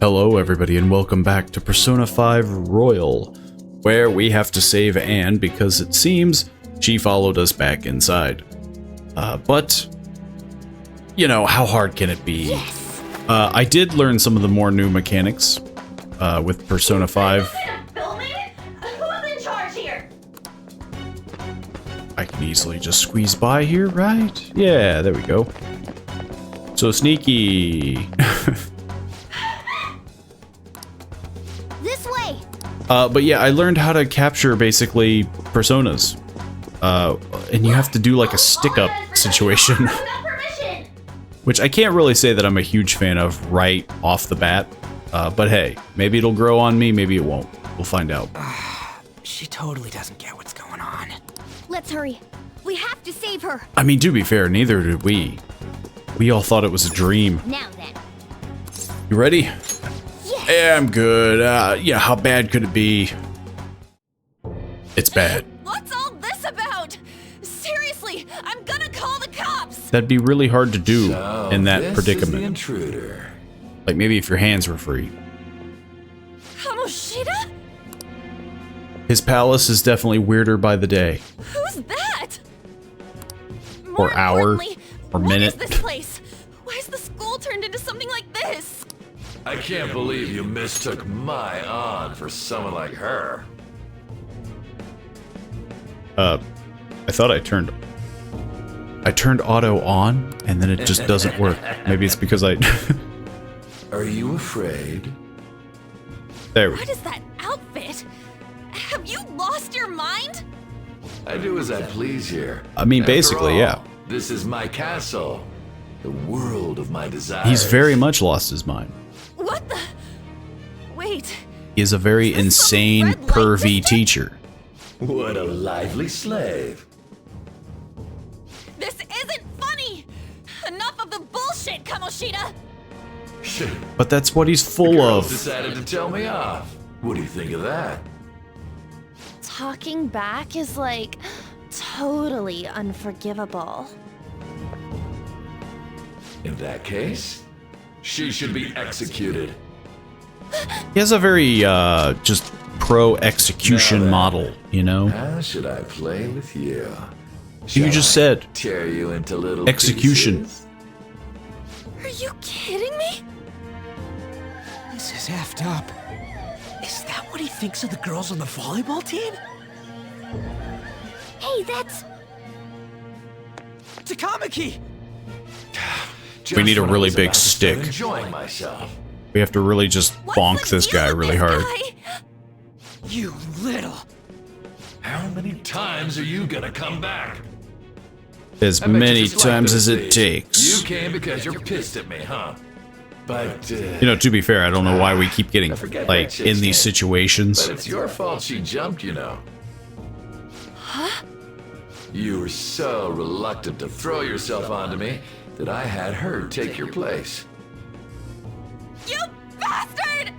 Hello everybody and welcome back to Persona 5 Royal, where we have to save Anne because it seems she followed us back inside. But, you know, how hard can it be? Yes. I did learn some of the more new mechanics with Persona 5. Who's in charge here? I can easily just squeeze by here, right? Yeah, there we go. So sneaky. This way. But yeah, I learned how to capture basically personas. And you have to do like a stick-up situation. Which I can't really say that I'm a huge fan of right off the bat. But hey, maybe it'll grow on me, maybe it won't. We'll find out. She totally doesn't get what's going on. Let's hurry. We have to save her. I mean, to be fair, neither did we. We all thought it was a dream. Now then. You ready? Yes. Yeah, I'm good. Yeah, how bad could it be? It's bad. What's all this about? Seriously, I'm gonna call the cops. That'd be really hard to do So, in that this predicament. Is the intruder. Like maybe if your hands were free. Kamoshida? His palace is definitely weirder by the day. Who's that? Or More hour, importantly, or what minute. is this place? Why is the school turned into something like this? I can't believe you mistook my aunt for someone like her. I thought I turned auto on and then it just doesn't work. Maybe it's because I Are you afraid? There we What go. is that outfit? Have you lost your mind? I do as I please here. I mean, After basically, all, yeah. This is my castle, the world of my desires. He's very much lost his mind. What the? Wait. He is a very Is this insane, some red light pervy district? teacher. What a lively slave. This isn't funny. Enough of the bullshit, Kamoshida. But that's what he's The full girls of. decided to tell me off. What do you think of that? Talking back is like totally unforgivable. In that case, she should be executed. He has a very just pro execution Now then. model, you know? How should I play with you? You Shall just I said tear you into little execution. pieces? Are you kidding me? This is effed up. Is that what he thinks of the girls on the volleyball team? Hey, that's... Takamaki! Just We need a when I really was big about to start stick. Enjoying myself. We have to really just What's bonk the this deal guy with really this hard. guy? You little... How many times are you gonna come back? As I bet you many just like times this as it stage. takes. You came because you're pissed at me, huh? But You know, to be fair, I don't know why we keep getting, I forget like, that chick's in these name. situations. But it's your fault she jumped, you know. Huh? You were so reluctant to throw yourself onto me that I had her take your place. You bastard!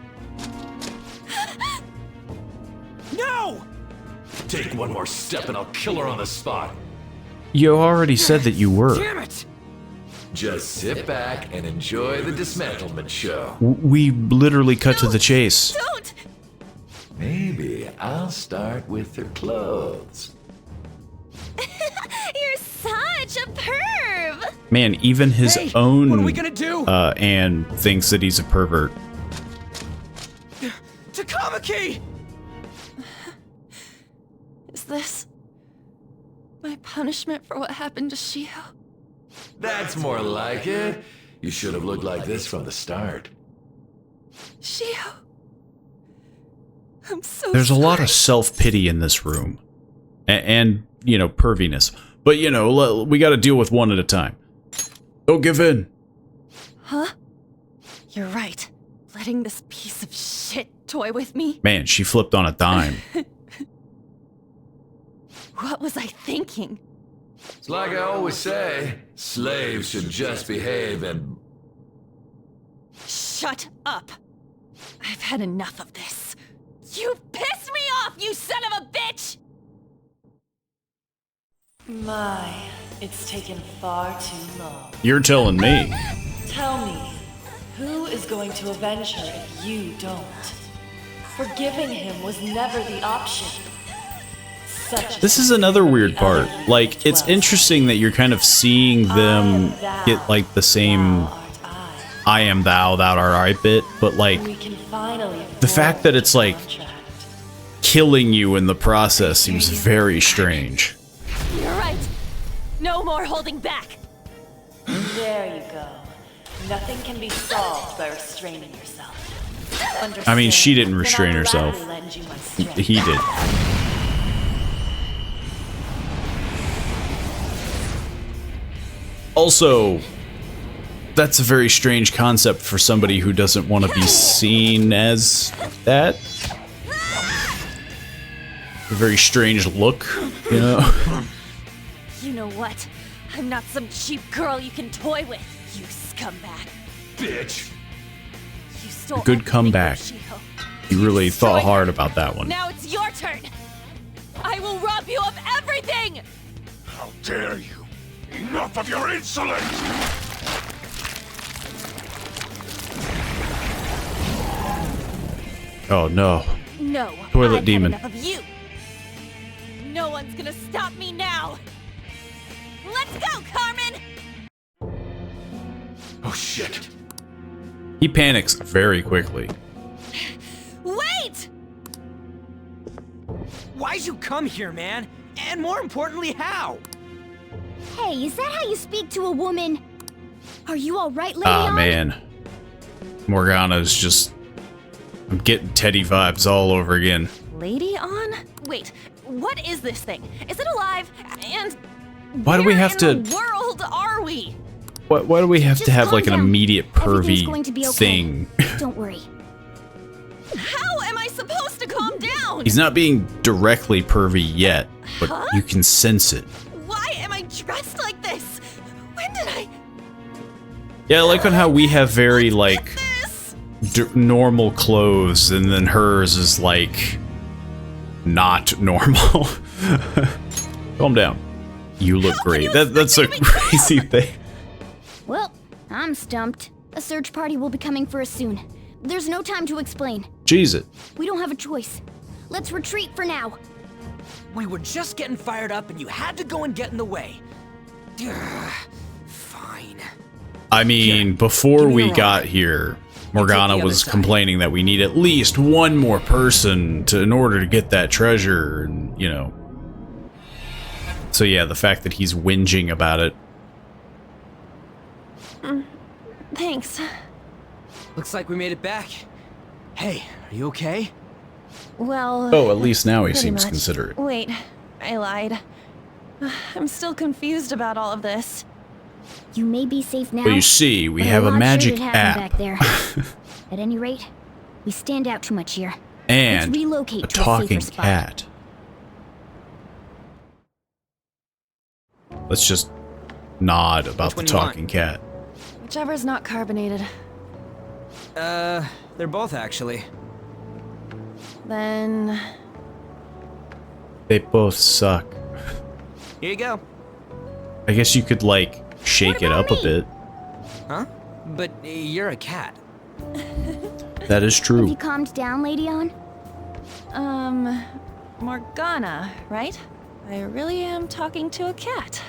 No! Take one more step and I'll kill her on the spot. You already said that you were. Damn it! Just sit back and enjoy the dismantlement show. We literally cut to the chase. Don't! Maybe I'll start with her clothes. You're such a perv! Man, even his Hey, own what are we gonna do? Anne thinks that he's a pervert. Takamaki! Is this my punishment for what happened to Shio? That's more like it. You should have looked like this from the start. Shio. I'm so There's a lot sorry. of self-pity in this room. And, you know, perviness. But, you know, we gotta deal with one at a time. Don't give in. Huh? You're right. Letting this piece of shit toy with me? Man, she flipped on a dime. What was I thinking? It's like I always say, slaves should just behave and... Shut up! I've had enough of this. You pissed me off, you son of a bitch! My, it's taken far too long. You're telling me. Tell me, Who is going to avenge her if you don't? Forgiving him was never the option. This is another weird part. Like, it's interesting that you're kind of seeing them get, like, the same I am thou, thou art I bit, but, like, the fact that it's, like, killing you in the process seems very strange. You're right. No more holding back. There you go. Nothing can be solved by restraining yourself. I mean, she didn't restrain herself. He did. Also, that's a very strange concept for somebody who doesn't want to be seen as that. A very strange look, you know? You know what? I'm not some cheap girl you can toy with, you scumbag. Bitch! You stole Good everything comeback. from Shiho. You really thought destroyed hard her. about that one. Now it's your turn. I will rob you of everything! How dare you! Enough of your insolence! Oh no. No, Toilet I've demon. had enough of you. No one's gonna stop me now. Let's go, Carmen! Oh shit. He panics very quickly. Wait! Why'd you come here, man? And more importantly, how? Hey, is that how you speak to a woman? Are you alright, Lady Ah, On? man. Morgana's just... I'm getting Teddy vibes all over again. Lady on? Wait, what is this thing? Is it alive? And Why do we have where in to... the world are we? Why do we have Just to have calm like an down. immediate Everything's going to pervy be okay. thing? Don't worry. How am I supposed to calm down? He's not being directly pervy yet, but Huh? you can sense it. Why am I dressed like this? When did I Yeah, I like on how we have very like this? normal clothes, and then hers is like not normal. Calm down. You look great. That's a crazy thing. Well, I'm stumped. A search party will be coming for us soon. There's no time to explain. Jeez it. We don't have a choice. Let's retreat for now. We were just getting fired up and you had to go and get in the way. Ugh, fine. I mean, Here, before give me we your got arm. here, I'll Morgana take the was other side. complaining that we need at least one more person in order to get that treasure, and you know. So yeah, the fact that he's whinging about it. Thanks. Looks like we made it back. Hey, are you okay? Well, Oh, at least now he pretty seems much. considerate. Wait, I lied. I'm still confused about all of this. You may be safe now. Well, you see, we but have a lot magic sure did happen app back there. At any rate, we stand out too much here. and Let's relocate a to a talking safer spot. cat. Let's just nod about Which the one you want? talking cat. Whichever's not carbonated. They're both actually. Then They both suck. Here you go. I guess you could like shake it about up a me? bit. Huh? But you're a cat. That is Have true. you calmed down, Lady On? Morgana, right? I really am talking to a cat.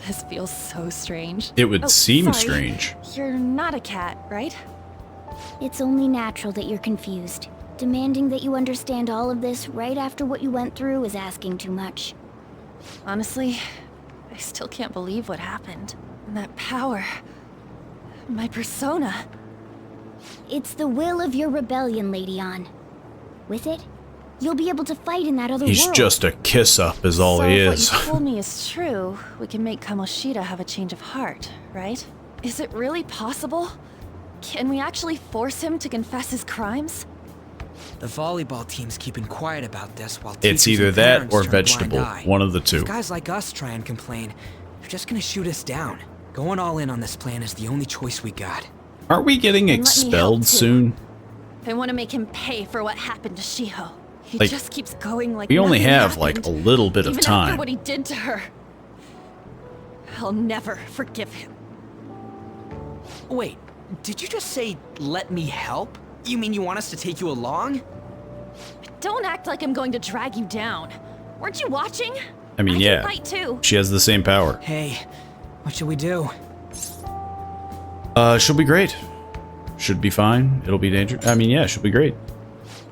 This feels so strange. It would Oh, seem sorry. strange. You're not a cat, right? It's only natural that you're confused. Demanding that you understand all of this right after what you went through is asking too much. Honestly, I still can't believe what happened. And that power. My persona. It's the will of your rebellion, Lady On. With it, you'll be able to fight in that other He's world. just a kiss up is all So he if is. what you told me is true, we can make Kamoshida have a change of heart, right? Is it really possible? Can we actually force him to confess his crimes? The volleyball team's keeping quiet about this while It's teachers either and that parents or turn a blind vegetable. eye. One of the two. If guys like us try and complain, they're just gonna shoot us down. Going all in on this plan is the only choice we got. Aren't we getting And let me help, expelled too. soon? I want to make him pay for what happened to Shiho. He Like, just keeps going like We only nothing have like happened, a little bit of even after time. what he did to her. I'll never forgive him. Wait, Did you just say, let me help? You mean you want us to take you along? Don't act like I'm going to drag you down. Weren't you watching? I mean, can yeah. fight too. She has the same power. Hey, what should we do? She'll be great. Should be fine. It'll be dangerous. I mean, yeah, she'll be great.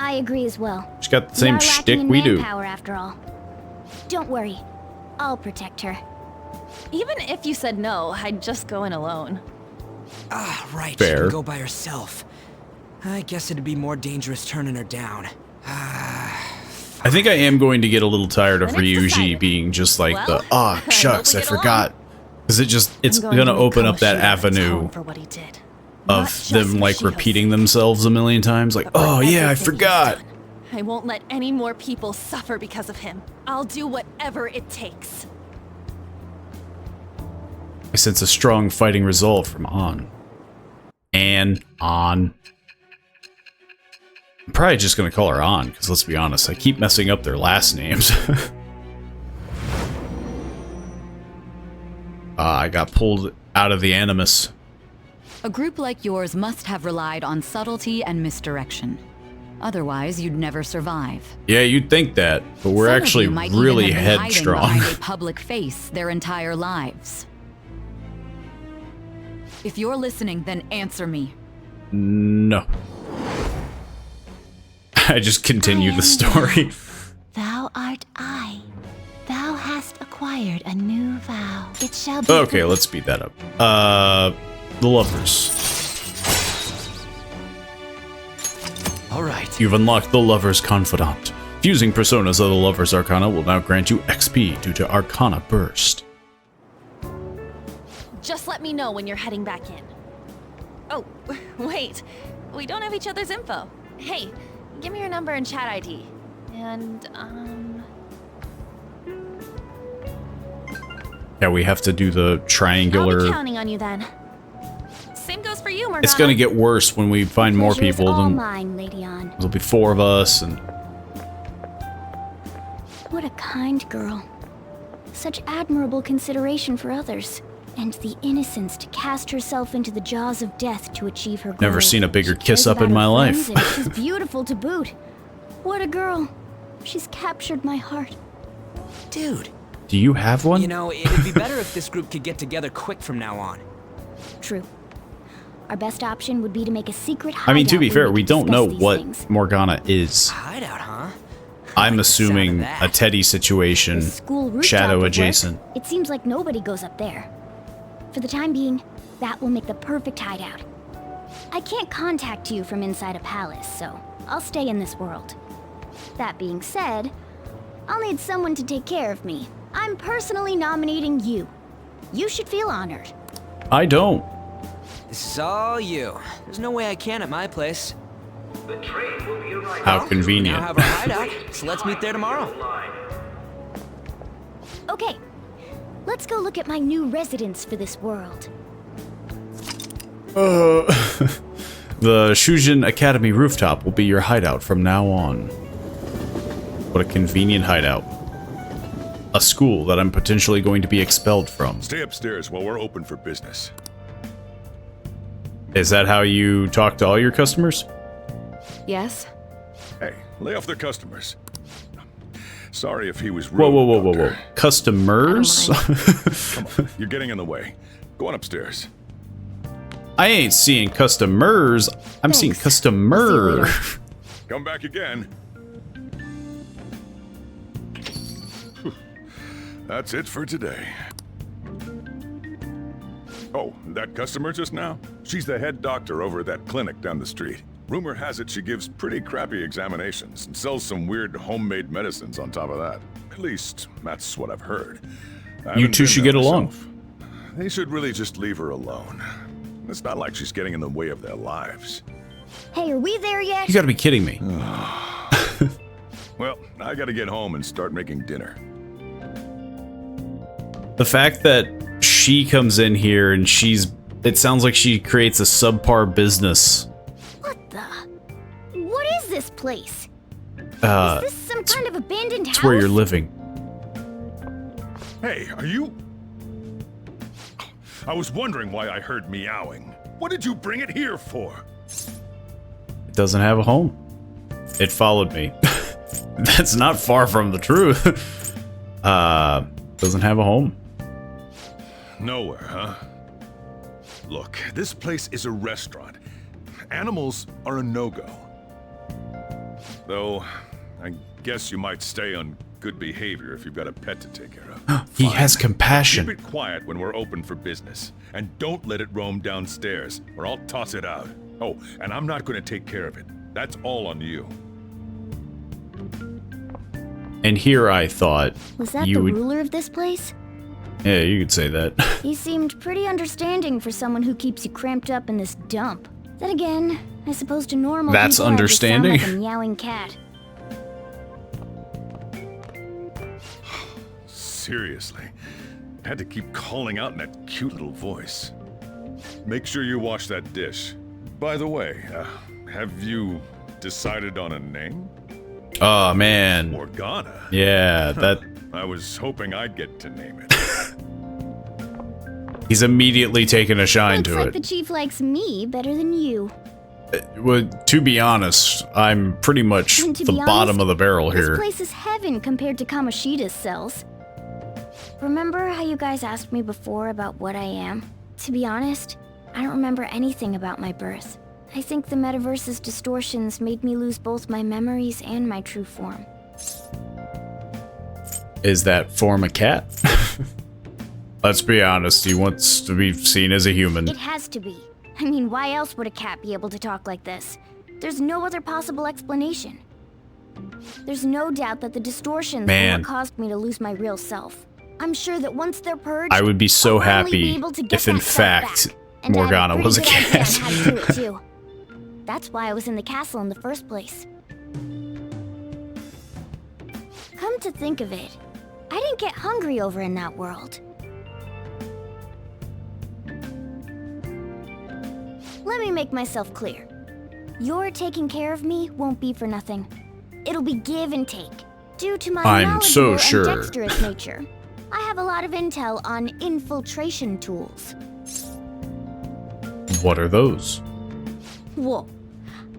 I agree as well. She's got the same We are shtick lacking in we do. manpower, after all. Don't worry. I'll protect her. Even if you said no, I'd just go in alone. Ah, right. Fair. She can go by herself. I guess it'd be more dangerous turning her down. I think I am going to get a little tired of When it's Ryuji decided. being just like Well, the, ah, I shucks, hope I we get forgot. Because it's I'm gonna to make open up that Kamoshida avenue atone for what he did. Not of just them for like Shiho's repeating sake, themselves a million times. Like, but for oh yeah, I everything he's forgot. done. I won't let any more people suffer because of him. I'll do whatever it takes. I sense a strong fighting resolve from On. And On. I'm probably just gonna call her On, because let's be honest, I keep messing up their last names. I got pulled out of the Animus. A group like yours must have relied on subtlety and misdirection. Otherwise, you'd never survive. Yeah, you'd think that, but we're Some of actually you might even really have been hiding headstrong. behind a public face their entire lives. If you're listening, then answer me. No. I just continue the story. Thou art I. Thou hast acquired a new vow. It shall be. Okay, let's speed that up. The lovers. All right. You've unlocked the Lover's Confidant. Fusing personas of the Lover's Arcana will now grant you XP due to Arcana Burst. Just let me know when you're heading back in. Oh, wait. We don't have each other's info. Hey, give me your number and chat ID. And, Yeah, we have to do the I'll triangular... be counting on you then. Same goes for you, Morgana. It's gonna get worse when we find more Pleasure is people. all Then mine, Lady An. there'll be 4 of us, and... What a kind girl. Such admirable consideration for others. And the innocence to cast herself into the jaws of death to achieve her goal. Never seen a bigger She kiss cares up about in her my friends, life. And she's beautiful to boot. What a girl. She's captured my heart. Dude, Do you have one? you know, it'd be better if this group could get together quick from now on. True. Our best option would be to make a secret hideout. I mean, to be where fair, we can don't know discuss these what things. Morgana is. Hideout, huh? I'm like the sound of assuming that. a Teddy situation, The school rooftop shadow would work. adjacent. It seems like nobody goes up there. For the time being, that will make the perfect hideout. I can't contact you from inside a palace, so I'll stay in this world. That being said, I'll need someone to take care of me. I'm personally nominating you. You should feel honored. I don't. This is all you. There's no way I can at my place. How Now convenient. have our hideout, so let's meet there tomorrow. Okay, let's go look at my new residence for this world. The Shujin Academy rooftop will be your hideout from now on. What a convenient hideout. A school that I'm potentially going to be expelled from. Stay upstairs while we're open for business. Is that how you talk to all your customers? Yes? Hey, lay off the customers. Sorry if he was rude. Whoa, whoa, whoa, whoa, whoa. Doctor. Customers? Come on, you're getting in the way. Go on upstairs. I ain't seeing customers. I'm seeing Thanks. customer. I'll see you Come back again. Whew. That's it for today. Oh, that customer just now? She's the head doctor over at that clinic down the street. Rumor has it she gives pretty crappy examinations and sells some weird homemade medicines on top of that. At least, that's what I've heard. I You haven't two been should there get along. myself. They should really just leave her alone. It's not like she's getting in the way of their lives. Hey, are we there yet? You gotta be kidding me. Well, I gotta get home and start making dinner. The fact that she comes in here and it sounds like she creates a subpar business. What the? What is this place? Is Uh, this some kind of abandoned house? it's where you're living. Hey, are you... I was wondering why I heard meowing. What did you bring it here for? It doesn't have a home. It followed me. That's not far from the truth. Doesn't have a home. Nowhere, huh? Look, this place is a restaurant. Animals are a no-go. Though, I guess you might stay on good behavior if you've got a pet to take care of. He has compassion. Keep it quiet when we're open for business. And don't let it roam downstairs, or I'll toss it out. Oh, and I'm not going to take care of it. That's all on you. And here I thought Was that you the would... ruler of this place? Yeah, you could say that. He seemed pretty understanding for someone who keeps you cramped up in this dump. Then again, I suppose to normal That's people understanding. I just sound like a meowing cat. Seriously. Had to keep calling out in that cute little voice. Make sure you wash that dish. By the way, have you decided on a name? Oh, man. Morgana. Yeah, that... I was hoping I'd get to name it. He's immediately taken a shine Looks to like it. the chief likes me better than you. Well, to be honest, I'm pretty much And to the be bottom honest, of the barrel This here. place is heaven compared to Kamoshida's cells. Remember how you guys asked me before about what I am? To be honest, I don't remember anything about my birth. I think the metaverse's distortions made me lose both my memories and my true form. Is that form a cat? Let's be honest, he wants to be seen as a human. It has to be. I mean, why else would a cat be able to talk like this? There's no other possible explanation. There's no doubt that the distortions were what caused me to lose my real self. I'm sure that once they're purged, I would be so I'll finally be happy able to get if in that self fact back. And I have Morgana pretty was a good idea on cat. how to do it too. That's why I was in the castle in the first place. Come to think of it, I didn't get hungry over in that world. Let me make myself clear. Your taking care of me won't be for nothing. It'll be give and take. Due to my I'm so knowledgeable sure. and dexterous nature, I have a lot of intel on infiltration tools. What are those? Whoa.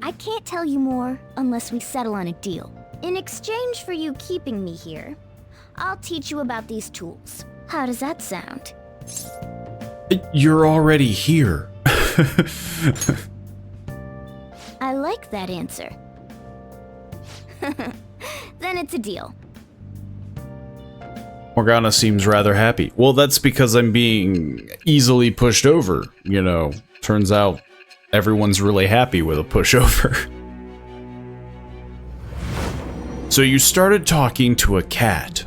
I can't tell you more unless we settle on a deal. In exchange for you keeping me here, I'll teach you about these tools. How does that sound? You're already here. I like that answer. Then it's a deal. Morgana seems rather happy. Well, that's because I'm being easily pushed over, you know. Turns out everyone's really happy with a pushover. So you started talking to a cat.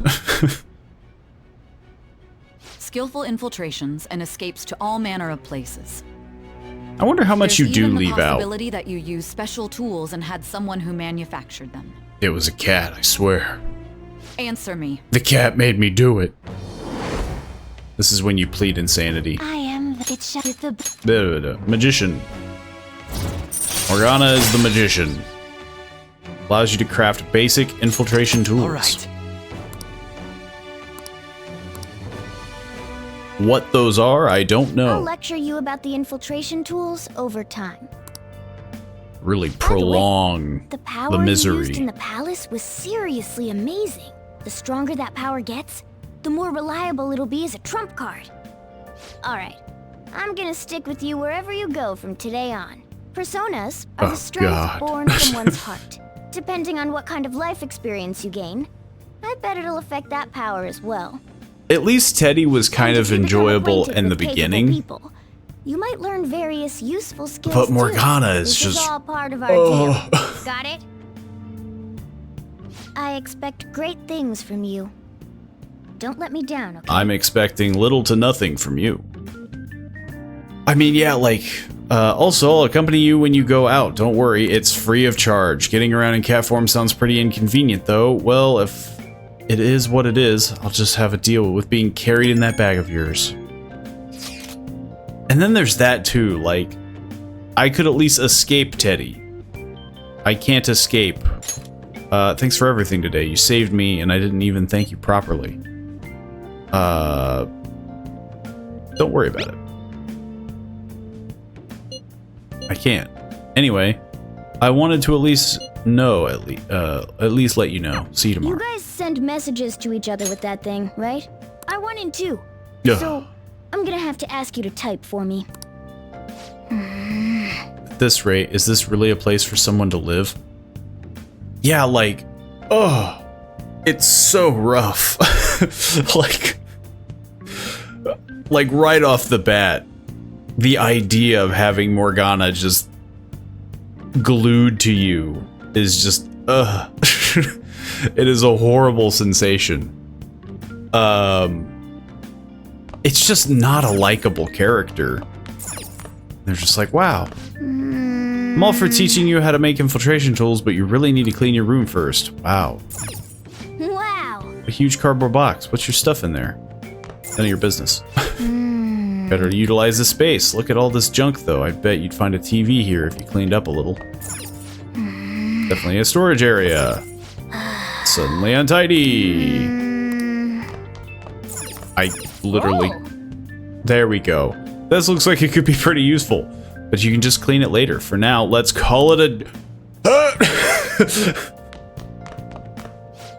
Skillful infiltrations and escapes to all manner of places. I wonder how much There's you do even leave the out. possibility that you used special tools and had someone who manufactured them. It was a cat, I swear. Answer me. The cat made me do it. This is when you plead insanity. I am the Magician. Morgana is the magician. Allows you to craft basic infiltration tools. All right. What those are, I don't I'll know. lecture you about the infiltration tools over time. Really prolong The power the you misery. used in the palace was seriously amazing. The stronger that power gets, the more reliable it'll be as a trump card. Alright, I'm gonna stick with you wherever you go from today on. Personas are Oh, the strength God. born from one's heart. Depending on what kind of life experience you gain, I bet it'll affect that power as well. At least Teddy was kind And of if you become enjoyable acquainted in the with capable beginning. people, you might learn various useful skills But too. Morgana is This just- is all part of our Oh. deal. Got it? I expect great things from you. Don't let me down, okay? I'm expecting little to nothing from you. I mean, yeah, like, also, I'll accompany you when you go out. Don't worry, it's free of charge. Getting around in cat form sounds pretty inconvenient, though. Well, if it is what it is, I'll just have a deal with being carried in that bag of yours. And then there's that, too. Like, I could at least escape Teddy. I can't escape. Thanks for everything today. You saved me, and I didn't even thank you properly. Don't worry about it. I can't. Anyway, I wanted to at least know, at least let you know. See you tomorrow. You guys send messages to each other with that thing, right? I want in too. Yeah. So, I'm gonna have to ask you to type for me. At this rate, is this really a place for someone to live? Yeah, like, oh, it's so rough. like right off the bat, the idea of having Morgana just glued to you is just, it is a horrible sensation. It's just not a likable character. They're just like, wow. I'm all for teaching you how to make infiltration tools, but you really need to clean your room first. Wow. Wow. A huge cardboard box. What's your stuff in there? None of your business. Better utilize the space. Look at all this junk, though. I bet you'd find a TV here if you cleaned up a little. Definitely a storage area. Suddenly untidy. I literally... There we go. This looks like it could be pretty useful. But you can just clean it later. For now, let's call it a...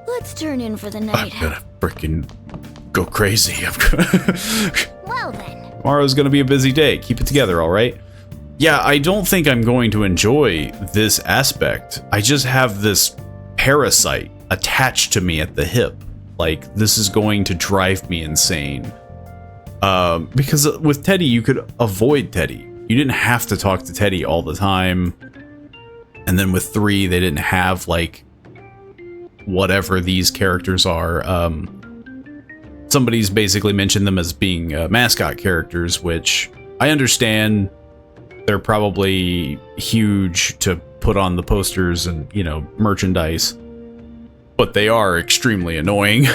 Let's turn in for the night. I'm gonna frickin' go crazy. Well then. Tomorrow's gonna be a busy day. Keep it together, alright? Yeah, I don't think I'm going to enjoy this aspect. I just have this parasite attached to me at the hip. Like, this is going to drive me insane. Because with Teddy, you could avoid Teddy. You didn't have to talk to Teddy all the time. And then with 3, they didn't have, like, whatever these characters are. Somebody's basically mentioned them as being mascot characters, which I understand. They're probably huge to put on the posters and, you know, merchandise. But they are extremely annoying.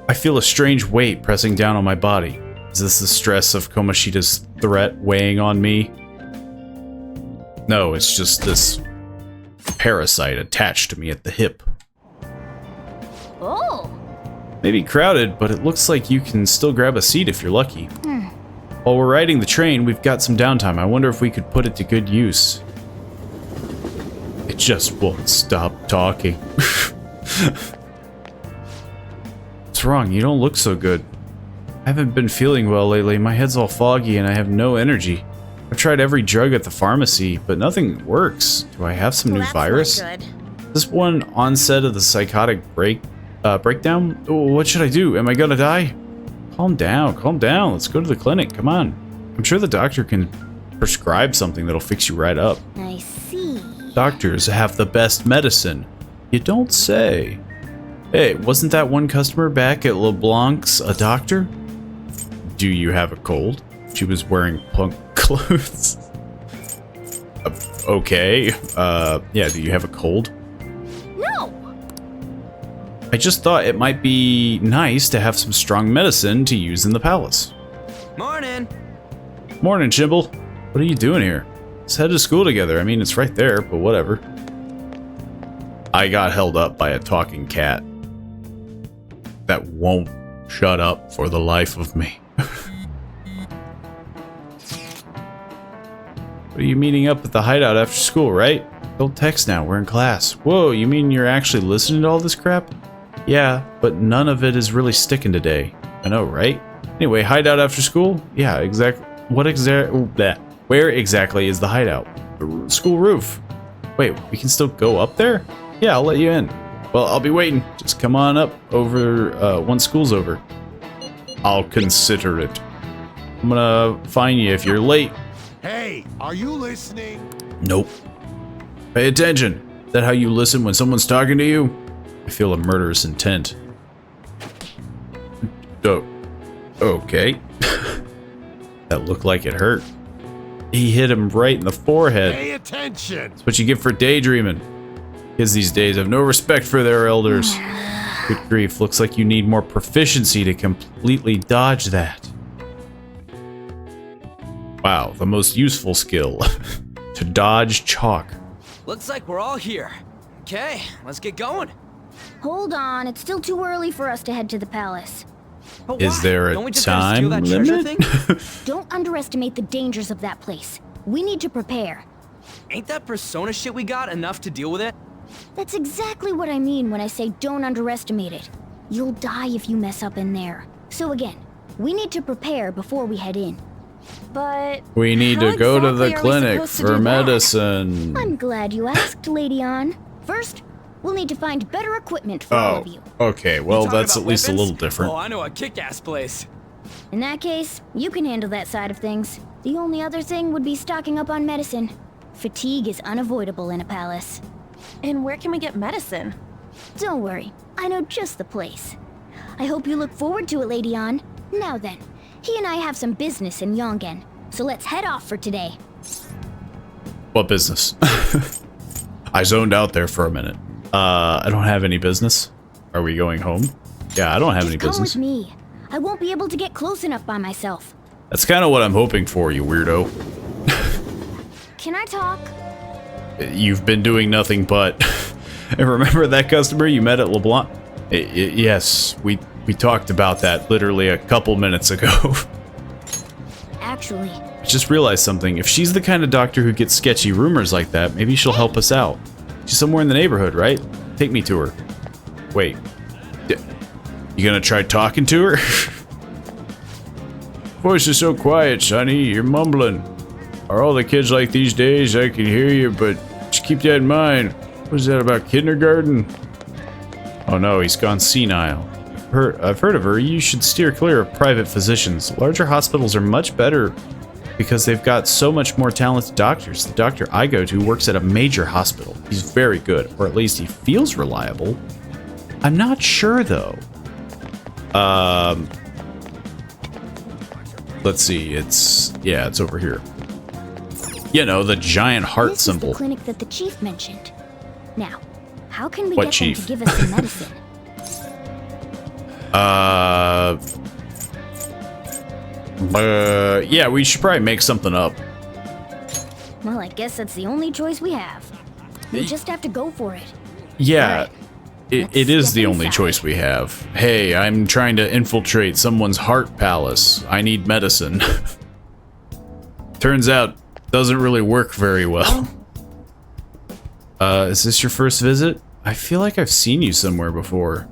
I feel a strange weight pressing down on my body. Is this the stress of Kamoshida's threat weighing on me? No, it's just this parasite attached to me at the hip. Oh. Maybe crowded, but it looks like you can still grab a seat if you're lucky. While we're riding the train, we've got some downtime. I wonder if we could put it to good use. It just won't stop talking. What's wrong? You don't look so good. I haven't been feeling well lately. My head's all foggy and I have no energy. I've tried every drug at the pharmacy, but nothing works. Do I have some new virus? This one onset of the psychotic breakdown? What should I do? Am I gonna die? Calm down, calm down. Let's go to the clinic. Come on. I'm sure the doctor can prescribe something that'll fix you right up. I see. Doctors have the best medicine. You don't say. Hey, wasn't that one customer back at LeBlanc's a doctor? Do you have a cold? She was wearing punk clothes. Okay. Yeah, do you have a cold? No. I just thought it might be nice to have some strong medicine to use in the palace. Morning. Morning, Chimble. What are you doing here? Let's head to school together. I mean, it's right there, but whatever. I got held up by a talking cat that won't shut up for the life of me. What are you meeting up at the hideout after school, right? Don't text now, we're in class. Whoa, you mean you're actually listening to all this crap? Yeah, but none of it is really sticking today. I know, right? Anyway, hideout after school? Yeah, where exactly is the hideout? The school roof. Wait, we can still go up there? Yeah, I'll let you in. Well, I'll be waiting. Just come on up over once school's over. I'll consider it. I'm gonna find you if you're late. Hey, are you listening? Nope. Pay attention. Is that how you listen when someone's talking to you? I feel a murderous intent. Oh, okay. That looked like it hurt. He hit him right in the forehead. Pay attention. That's what you get for daydreaming. Kids these days have no respect for their elders. Good grief, looks like you need more proficiency to completely dodge that. Wow, the most useful skill. To dodge chalk. Looks like we're all here. Okay, let's get going. Hold on, it's still too early for us to head to the palace. But Is why? there a Don't we just gotta steal time that treasure limit? thing? Don't underestimate the dangers of that place. We need to prepare. Ain't that persona shit we got enough to deal with it? That's exactly what I mean when I say don't underestimate it. You'll die if you mess up in there. So again, we need to prepare before we head in. But We need how to go to the exactly are we clinic supposed to for do that? medicine. I'm glad you asked, Lady An. First, we'll need to find better equipment for all Oh, of you. okay. Well, You talking that's about at least a weapons? little different. Oh, I know a kick-ass place. In that case, you can handle that side of things. The only other thing would be stocking up on medicine. Fatigue is unavoidable in a palace. And where can we get medicine? Don't worry, I know just the place. I hope you look forward to it, Lady An. Now then, he and I have some business in Yongen, so let's head off for today. What business? I zoned out there for a minute. I don't have any business. Are we going home? Yeah, I don't have Just any come business. with me. I won't be able to get close enough by myself. That's kind of what I'm hoping for, you weirdo. Can I talk? You've been doing nothing but... And remember that customer you met at LeBlanc? Yes, we talked about that literally a couple minutes ago. Actually, I just realized something. If she's the kind of doctor who gets sketchy rumors like that, maybe she'll help us out. She's somewhere in the neighborhood, right? Take me to her. Wait. You gonna try talking to her? Voice is so quiet, Sonny. You're mumbling. Are all the kids like these days? I can hear you, but just keep that in mind. What was that about kindergarten? Oh no, he's gone senile. I've heard of her. You should steer clear of private physicians. Larger hospitals are much better because they've got so much more talented doctors. The doctor I go to works at a major hospital. He's very good, or at least he feels reliable. I'm not sure though. Let's see. It's over here. You know, the giant heart this symbol. is the clinic that the chief mentioned. Now, how can we What get chief? them to give us some medicine? Yeah, we should probably make something up. Well, I guess that's the only choice we have. We just have to go for it. Yeah, Alright, it is step the only inside. choice we have. Hey, I'm trying to infiltrate someone's heart palace. I need medicine. Turns out, doesn't really work very well. Is this your first visit? I feel like I've seen you somewhere before.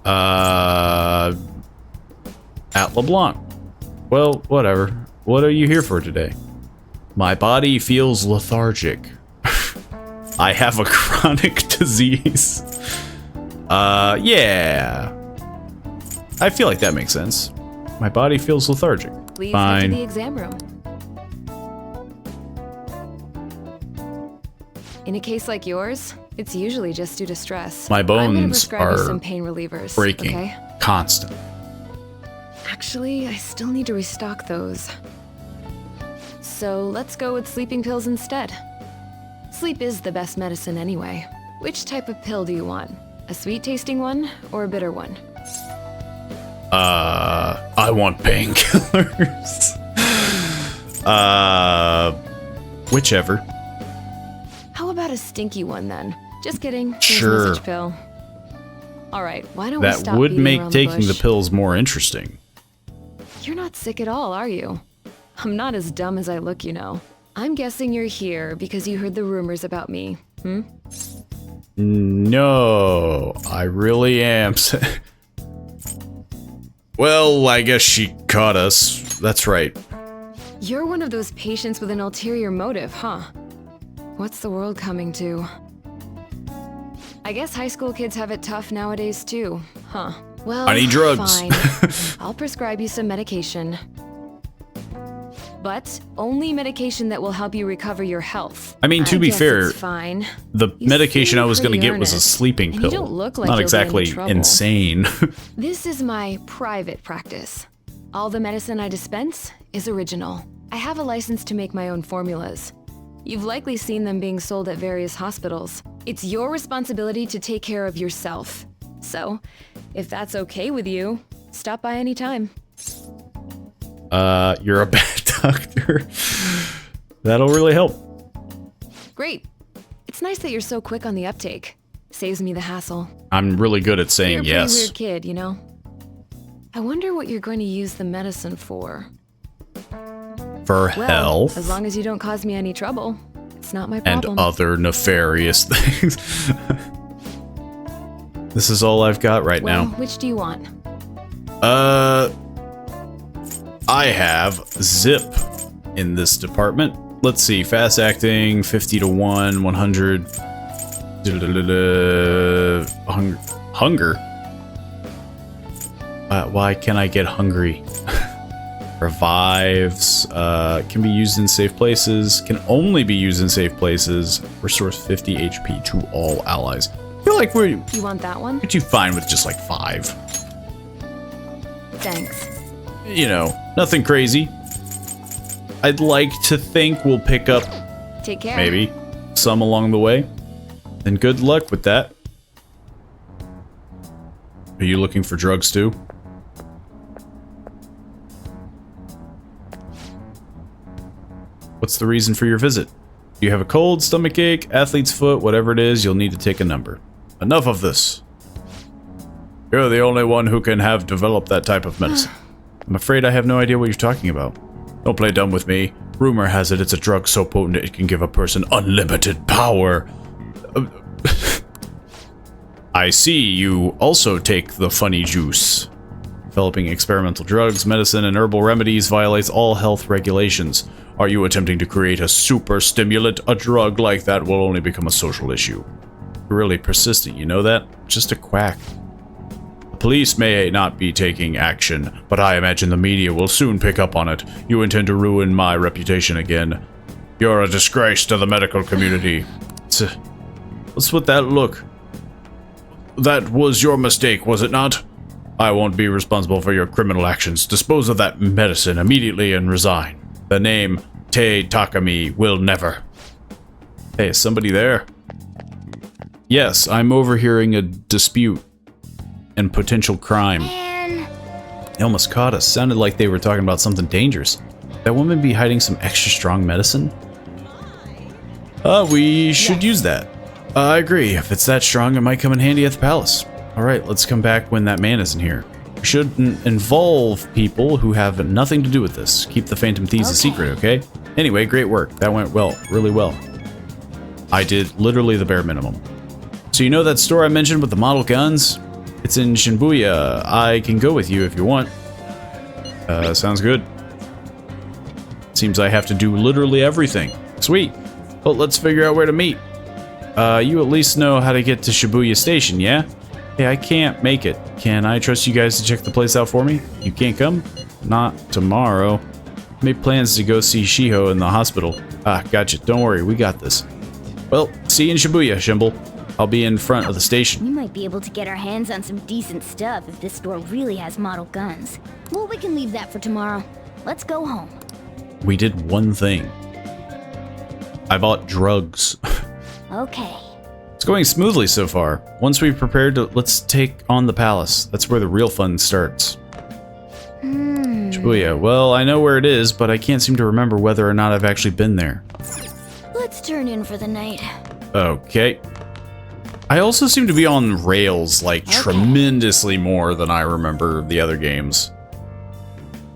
At LeBlanc. Well, whatever. What are you here for today? My body feels lethargic. I have a chronic disease. Yeah. I feel like that makes sense. My body feels lethargic. Please Fine. head to the exam room. In a case like yours, it's usually just due to stress. My I'm gonna bones prescribe you are some pain relievers. breaking. Okay? Constant. Actually, I still need to restock those. So let's go with sleeping pills instead. Sleep is the best medicine anyway. Which type of pill do you want? A sweet-tasting one or a bitter one? I want painkillers. Whichever. How about a stinky one then? Just kidding. Here's Sure. a message pill. All right, why don't we That stop would beating make around taking the bush? pills more interesting. You're not sick at all, are you? I'm not as dumb as I look, you know. I'm guessing you're here because you heard the rumors about me, hmm? No, I really am. Well, I guess she caught us. That's right. You're one of those patients with an ulterior motive, huh? What's the world coming to? I guess high school kids have it tough nowadays too, huh? Well, I need drugs. Fine. I'll prescribe you some medication. But only medication that will help you recover your health. I mean, to be guess fair, it's fine. The You medication I seem was going to pretty get was a earnest, sleeping and pill. you don't look like Not you'll get into exactly trouble. insane. This is my private practice. All the medicine I dispense is original. I have a license to make my own formulas. You've likely seen them being sold at various hospitals. It's your responsibility to take care of yourself. So, if that's okay with you, stop by anytime. You're a bad doctor. That'll really help. Great. It's nice that you're so quick on the uptake. Saves me the hassle. I'm really good at You're saying a pretty yes. weird kid, you know? I wonder what you're going to use the medicine for. For Well, health as long as you don't cause me any trouble, it's not my and problem. other nefarious things. This is all I've got right Well, now. which do you want? I have Zip in this department. Let's see, fast acting, 50 to 1, 100. Hunger. Why can't I get hungry? Revives, can be used in safe places, can only be used in safe places. Restores 50 HP to all allies. I feel like we're You want that one? you fine with just like 5. Thanks. You know, nothing crazy. I'd like to think we'll pick up Take care. maybe some along the way. And good luck with that. Are you looking for drugs too? What's the reason for your visit? Do you have a cold, stomachache, athlete's foot, whatever it is, you'll need to take a number. Enough of this. You're the only one who can have developed that type of medicine. I'm afraid I have no idea what you're talking about. Don't play dumb with me. Rumor has it it's a drug so potent it can give a person unlimited power. I see you also take the funny juice. Developing experimental drugs, medicine, and herbal remedies violates all health regulations. Are you attempting to create a super stimulant? A drug like that will only become a social issue. You're really persistent, you know that? Just a quack. The police may not be taking action, but I imagine the media will soon pick up on it. You intend to ruin my reputation again. You're a disgrace to the medical community. What's with that look? That was your mistake, was it not? I won't be responsible for your criminal actions. Dispose of that medicine immediately and resign. The name Tei Takami will never. Hey, is somebody there? Yes, I'm overhearing a dispute and potential crime. Man. They almost caught us. Sounded like they were talking about something dangerous. That woman be hiding some extra strong medicine? We should use that. I agree. If it's that strong, it might come in handy at the palace. Alright, let's come back when that man isn't here. We shouldn't involve people who have nothing to do with this. Keep the Phantom Thieves a secret, okay? Anyway, great work. That went well. Really well. I did literally the bare minimum. So you know that store I mentioned with the model guns? It's in Shibuya. I can go with you if you want. Sounds good. Seems I have to do literally everything. Sweet. Well, let's figure out where to meet. You at least know how to get to Shibuya Station, yeah? Hey, I can't make it. Can I trust you guys to check the place out for me? You can't come? Not tomorrow. Made plans to go see Shiho in the hospital. Ah, gotcha. Don't worry, we got this. Well, see you in Shibuya, Shimble. I'll be in front of the station. We might be able to get our hands on some decent stuff if this store really has model guns. Well, we can leave that for tomorrow. Let's go home. We did one thing. I bought drugs. Okay. It's going smoothly so far. Once we've prepared to, let's take on the palace. That's where the real fun starts. Shibuya. Well, I know where it is, but I can't seem to remember whether or not I've actually been there. Let's turn in for the night. Okay. I also seem to be on rails, like, tremendously more than I remember the other games.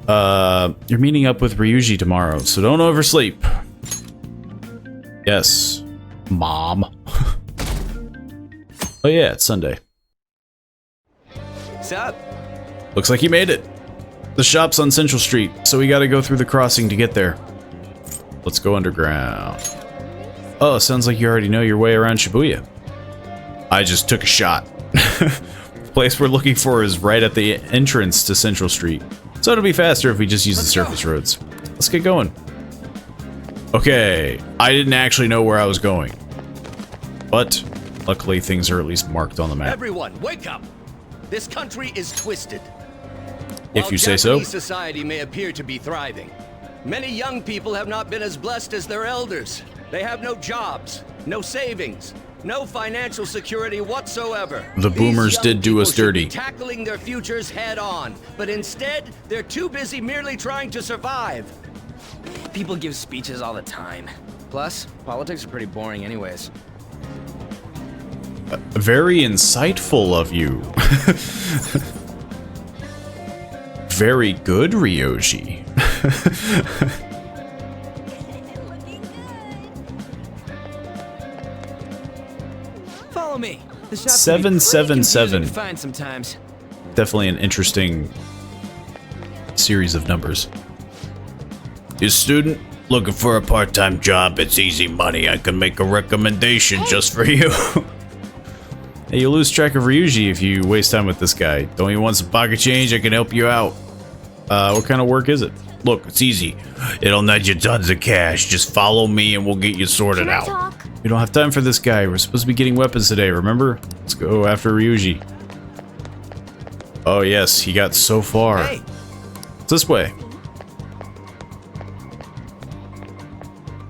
You're meeting up with Ryuji tomorrow, so don't oversleep. Yes. Mom. Oh yeah, it's Sunday. What's up? Looks like you made it. The shop's on Central Street, so we gotta go through the crossing to get there. Let's go underground. Oh, sounds like you already know your way around Shibuya. I just took a shot. The place we're looking for is right at the entrance to Central Street, so it'll be faster if we just use the surface roads. Let's get going. Okay, I didn't actually know where I was going, but luckily things are at least marked on the map. Everyone, wake up! This country is twisted. If you say so. Japanese society may appear to be thriving, many young people have not been as blessed as their elders. They have no jobs, no savings, no financial security whatsoever. The boomers did do us dirty. Tackling their futures head on, but instead, they're too busy merely trying to survive. People give speeches all the time. Plus, politics are pretty boring anyways. Very insightful of you. very good Ryoji. Follow me. The shop's 777. to find sometimes. Definitely an interesting series of numbers. You student looking for a part-time job? It's easy money. I can make a recommendation just for you. Hey, you lose track of Ryuji if you waste time with this guy. Don't you want some pocket change? I can help you out. What kind of work is it? Look, it's easy. It'll net you tons of cash. Just follow me and we'll get you sorted out. Talk? We don't have time for this guy. We're supposed to be getting weapons today, remember? Let's go after Ryuji. Oh yes, he got so far. Hey. It's this way.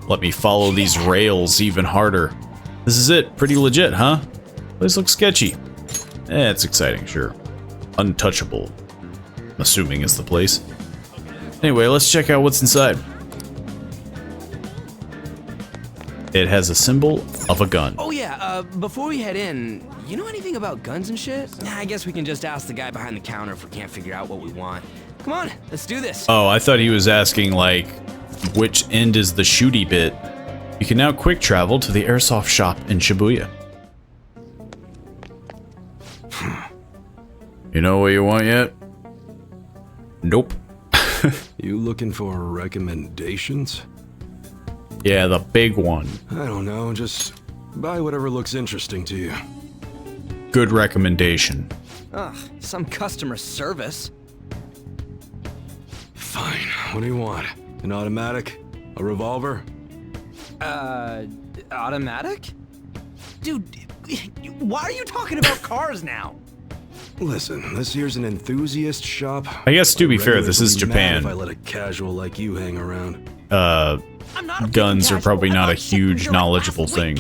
Let me follow these rails even harder. This is it. Pretty legit, huh? Place looks sketchy. It's exciting, sure. Untouchable, I'm assuming is the place. Anyway, let's check out what's inside. It has a symbol of a gun. Oh yeah, before we head in, you know anything about guns and shit? Nah, I guess we can just ask the guy behind the counter if we can't figure out what we want. Come on, let's do this. Oh, I thought he was asking, like, which end is the shooty bit. You can now quick travel to the airsoft shop in Shibuya. You know what you want yet? Nope. You looking for recommendations? Yeah, the big one. I don't know, just buy whatever looks interesting to you. Good recommendation. Ugh, some customer service. Fine, what do you want? An automatic? A revolver? Automatic? Dude, why are you talking about cars now? Listen, this here's an enthusiast shop. I guess to be fair, this is Regulars would be mad Japan. if I let a casual like you hang around. Guns are probably not a huge knowledgeable thing.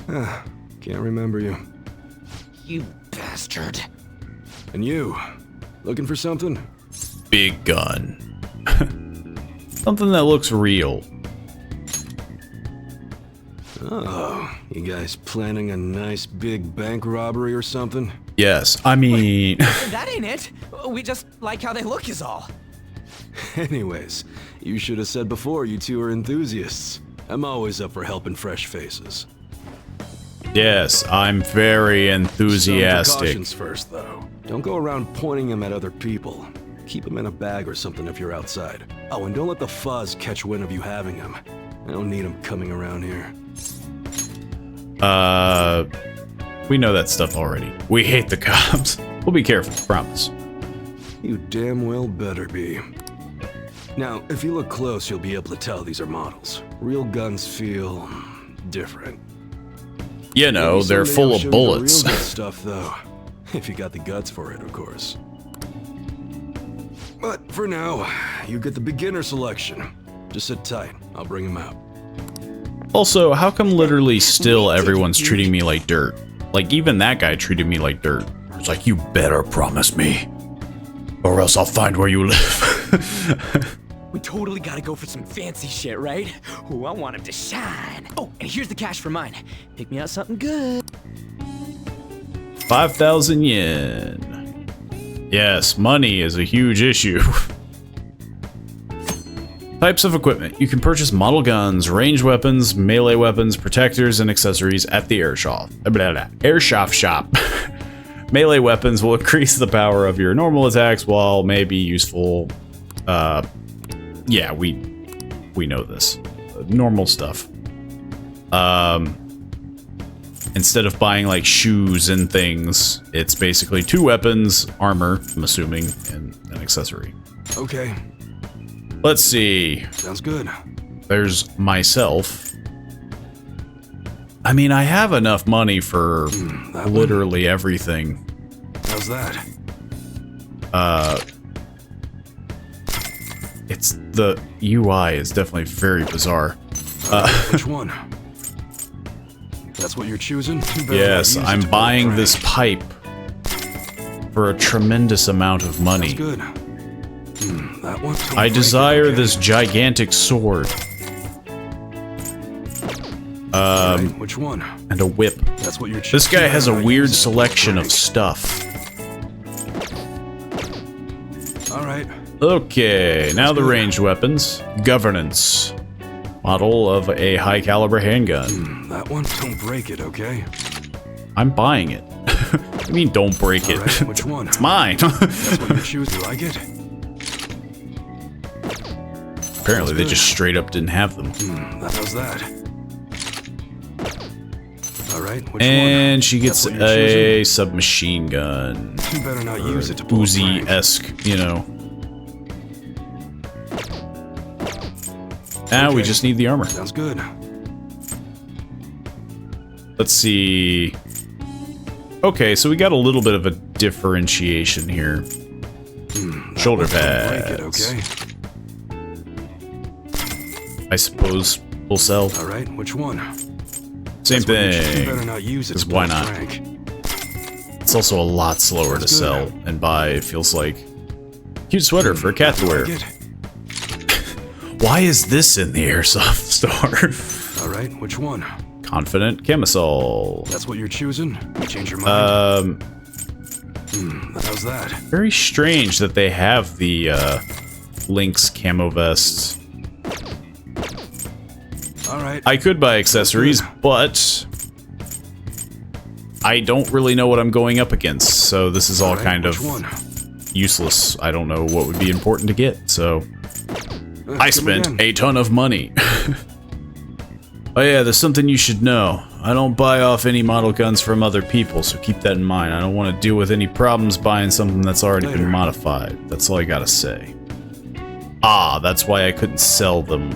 Can't remember you. You bastard. And you, looking for something? Big gun. Something that looks real. Oh, you guys planning a nice big bank robbery or something? Yes, I mean... That ain't it. We just like how they look is all. Anyways, you should have said before you two are enthusiasts. I'm always up for helping fresh faces. Yes, I'm very Some enthusiastic. precautions first, though. Don't go around pointing them at other people. Keep them in a bag or something if you're outside. Oh, and don't let the fuzz catch wind of you having them. I don't need them coming around here. We know that stuff already. We hate the cops. We'll be careful, promise. You damn well better be. Now, if you look close, you'll be able to tell these are models. Real guns feel different. You know, Maybe they're someday full I'll of show you bullets. The real good stuff, though. If you got the guts for it, of course. But for now, you get the beginner selection. Just sit tight. I'll bring him out. Also, how come literally still everyone's treating me like dirt? Like, even that guy treated me like dirt. It's like, you better promise me, or else I'll find where you live. We totally gotta go for some fancy shit, right? Ooh, I want him to shine. Oh, and here's the cash for mine. Pick me out something good. 5,000 yen. Yes, money is a huge issue. Types of equipment. You can purchase model guns, ranged weapons, melee weapons, protectors, and accessories at the airsoft shop. Melee weapons will increase the power of your normal attacks while may be useful. Yeah, we know this. Normal stuff. Instead of buying like shoes and things, it's basically 2 weapons, armor, I'm assuming, and an accessory. Okay. Let's see. Sounds good. There's myself. I mean, I have enough money for literally everything. How's that? It's the UI is definitely very bizarre. Which one? That's what you're choosing? Yes, I'm buying this pipe for a tremendous amount of money. Good. That one. I desire this gigantic sword. Which one? And a whip. That's what you're This guy has a weird selection of stuff. All right, Okay, now the ranged weapons. Governance. Model of a high caliber handgun. That one? Don't break it, okay? I'm buying it. What do you mean don't break it? Right, which one? It's mine. That's what you choose. You like it? Apparently they just straight up didn't have them. How's that? Alright, which and one? she gets a submachine gun. You better not use it to pull Uzi-esque, you know. Now we just need the armor. Sounds good. Let's see. Okay, so we got a little bit of a differentiation here. Shoulder pads. Okay. I suppose we'll sell. All right, which one? Same thing. You better not use it. Because why not? Frank. It's also a lot slower to sell and buy. It feels like cute sweater for a cat to wear. Why is this in the airsoft store? All right, which one? Confident camisole. That's what you're choosing? You change your mind? How's that? Very strange that they have the Lynx camo vests. All right. I could buy accessories, but I don't really know what I'm going up against, so this is all kind of useless. I don't know what would be important to get, so I spent a ton of money. Oh yeah, there's something you should know. I don't buy off any model guns from other people, so keep that in mind. I don't want to deal with any problems buying something that's already been modified. That's all I gotta say. Ah, that's why I couldn't sell them.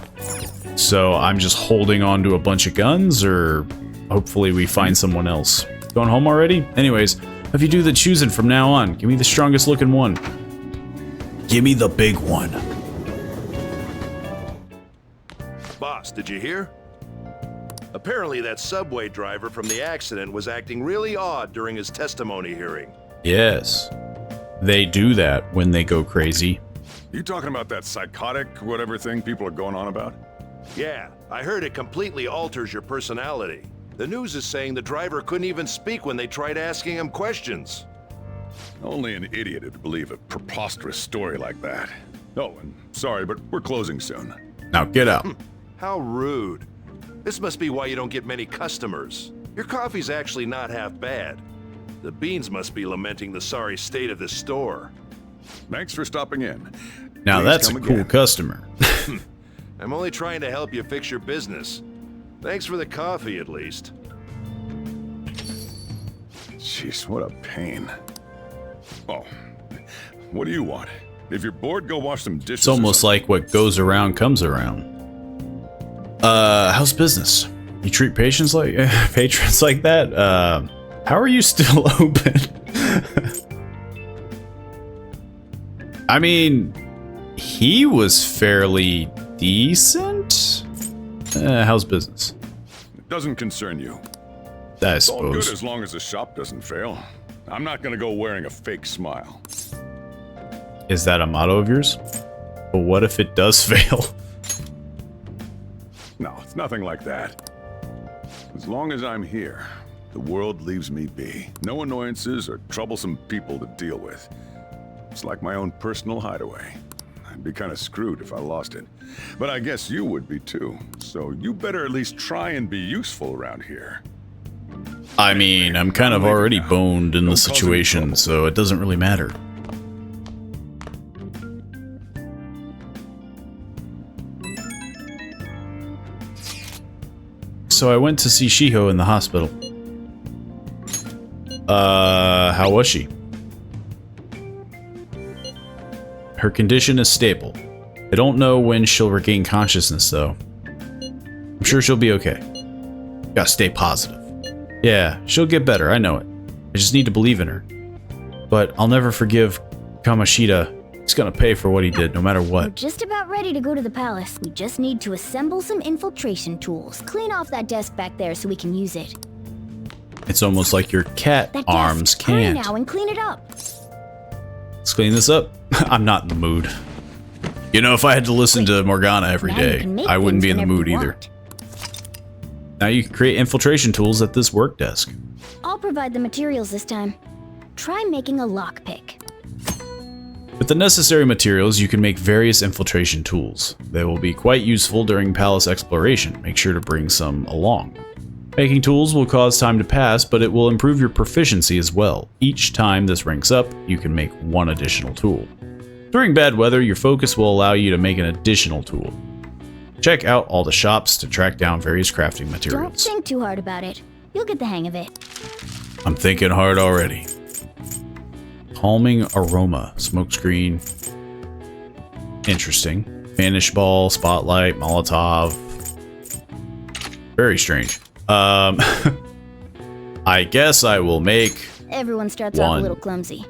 So I'm just holding on to a bunch of guns, or hopefully we find someone else. Going home already? Anyways, if you do the choosing from now on, give me the strongest looking one. Give me the big one. Boss, did you hear? Apparently that subway driver from the accident was acting really odd during his testimony hearing. Yes. They do that when they go crazy. You talking about that psychotic whatever thing people are going on about? Yeah, I heard it completely alters your personality. The news is saying the driver couldn't even speak when they tried asking him questions. Only an idiot would believe a preposterous story like that. Oh, and sorry, but we're closing soon. Now get out. How rude. This must be why you don't get many customers. Your coffee's actually not half bad. The beans must be lamenting the sorry state of this store. Thanks for stopping in. Now Please that's a come cool again. customer. I'm only trying to help you fix your business. Thanks for the coffee, at least. Jeez, what a pain. Oh, what do you want? If you're bored, go wash some dishes. It's almost like what goes around comes around. How's business? You treat patrons like that? How are you still open? I mean, he was fairly decent. How's business? It doesn't concern you. I It's all good suppose. as long as the shop doesn't fail. I'm not gonna go wearing a fake smile. Is that a motto of yours? But what if it does fail? No, it's nothing like that. As long as I'm here, the world leaves me be. No annoyances or troublesome people to deal with. It's like my own personal hideaway. I'd be kind of screwed if I lost it. But I guess you would be too. So you better at least try and be useful around here. I mean, I'm kind of already boned in the situation, so it doesn't really matter. So I went to see Shiho in the hospital. How was she? Her condition is stable. I don't know when she'll regain consciousness, though. I'm sure she'll be okay. Gotta stay positive. Yeah, she'll get better, I know it. I just need to believe in her. But I'll never forgive Kamoshida. He's gonna pay for what he did, no matter We're what. just about ready to go to the palace. We just need to assemble some infiltration tools. Clean off that desk back there so we can use it. It's almost like your cat That arms desk, hurry can't. now and clean it up. Let's clean this up. I'm not in the mood. You know, if I had to listen to Morgana every Now you day, can make I wouldn't be in things the mood whenever you either. Now you can create infiltration tools at this work desk. I'll provide the materials this time. Try making a lockpick. With the necessary materials, you can make various infiltration tools. They will be quite useful during palace exploration. Make sure to bring some along. Making tools will cause time to pass, but it will improve your proficiency as well. Each time this ranks up, you can make one additional tool. During bad weather, your focus will allow you to make an additional tool. Check out all the shops to track down various crafting Don't materials. think too hard about it. You'll get the hang of it. I'm thinking hard already. Calming aroma, smokescreen. Interesting. Vanish ball, spotlight, Molotov. Very strange. I guess I will make Everyone starts off one. a little clumsy.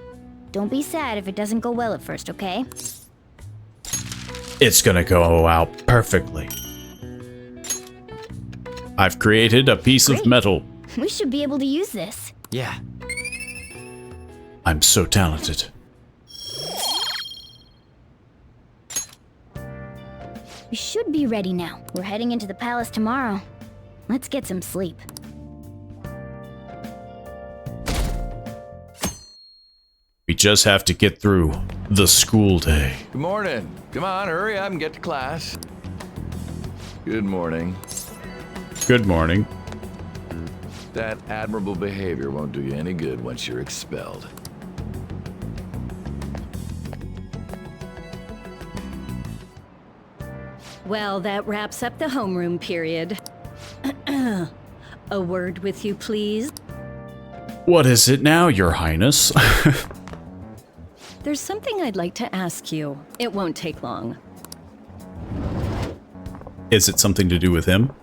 Don't be sad if it doesn't go well at first, okay? It's gonna go out perfectly. I've created a piece of metal. We should be able to use this. Yeah. I'm so talented. We should be ready now. We're heading into the palace tomorrow. Let's get some sleep. We just have to get through the school day. Good morning. Come on, hurry up and get to class. Good morning. Good morning. That admirable behavior won't do you any good once you're expelled. Well, that wraps up the homeroom period. A word with you, please. What is it now, Your Highness? There's something I'd like to ask you. It won't take long. Is it something to do with him?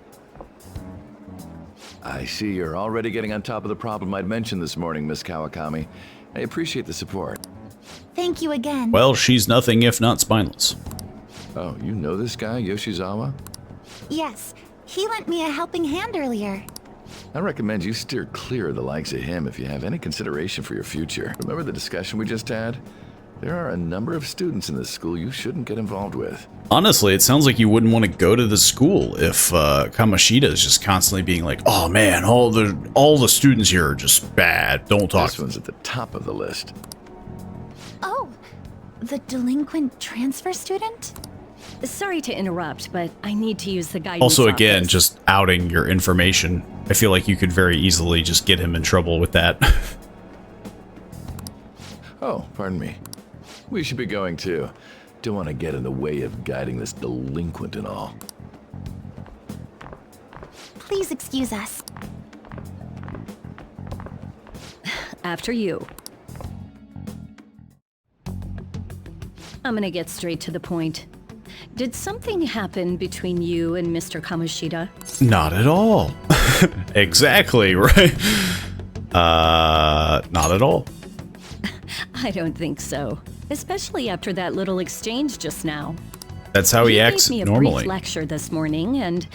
I see you're already getting on top of the problem I'd mentioned this morning, Miss Kawakami. I appreciate the support. Thank you again. Well, she's nothing if not spineless. Oh, you know this guy, Yoshizawa? Yes, he lent me a helping hand earlier. I recommend you steer clear of the likes of him if you have any consideration for your future. Remember the discussion we just had? There are a number of students in this school you shouldn't get involved with. Honestly, it sounds like you wouldn't want to go to the school if Kamoshida is just constantly being like, "Oh man, all the students here are just bad. Don't talk." This one's at the top of the list. Oh, the delinquent transfer student? Sorry to interrupt, but I need to use the guidance Also, again, office. just outing your information. I feel like you could very easily just get him in trouble with that. Oh, pardon me. We should be going too. Don't want to get in the way of guiding this delinquent and all. Please excuse us. After you. I'm gonna get straight to the point. Did something happen between you and Mr. Kamoshida? Not at all. Exactly, right? Not at all. I don't think so. Especially after that little exchange just now. That's how he You acts gave me a normally. brief lecture this morning, and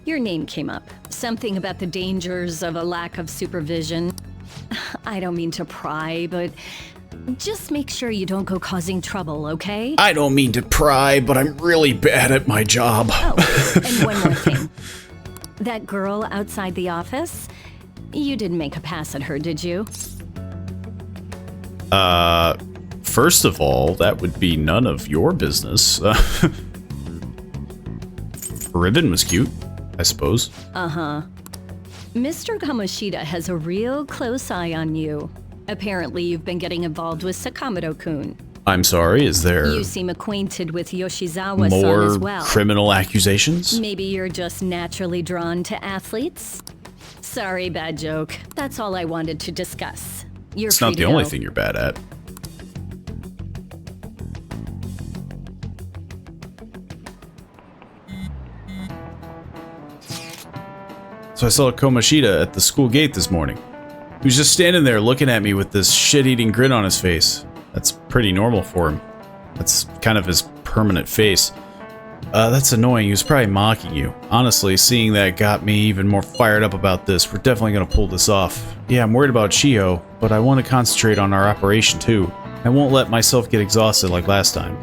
your name came up. Something about the dangers of a lack of supervision. I don't mean to pry, but just make sure you don't go causing trouble, okay? I don't mean to pry, but I'm really bad at my job. Oh, and one more thing. That girl outside the office? You didn't make a pass at her, did you? First of all, that would be none of your business. Ribbon was cute, I suppose. Uh-huh. Mr. Kamoshida has a real close eye on you. Apparently, you've been getting involved with Sakamoto-kun. I'm sorry, is there You seem acquainted with Yoshizawa-san more as well. criminal accusations? Maybe you're just naturally drawn to athletes? Sorry, bad joke. That's all I wanted to discuss. You're It's free not the to only go. thing you're bad at. So I saw Kamoshida at the school gate this morning. He was just standing there looking at me with this shit-eating grin on his face. That's pretty normal for him. That's kind of his permanent face. That's annoying. He was probably mocking you. Honestly, seeing that got me even more fired up about this. We're definitely going to pull this off. Yeah, I'm worried about Chiho, but I want to concentrate on our operation too. I won't let myself get exhausted like last time.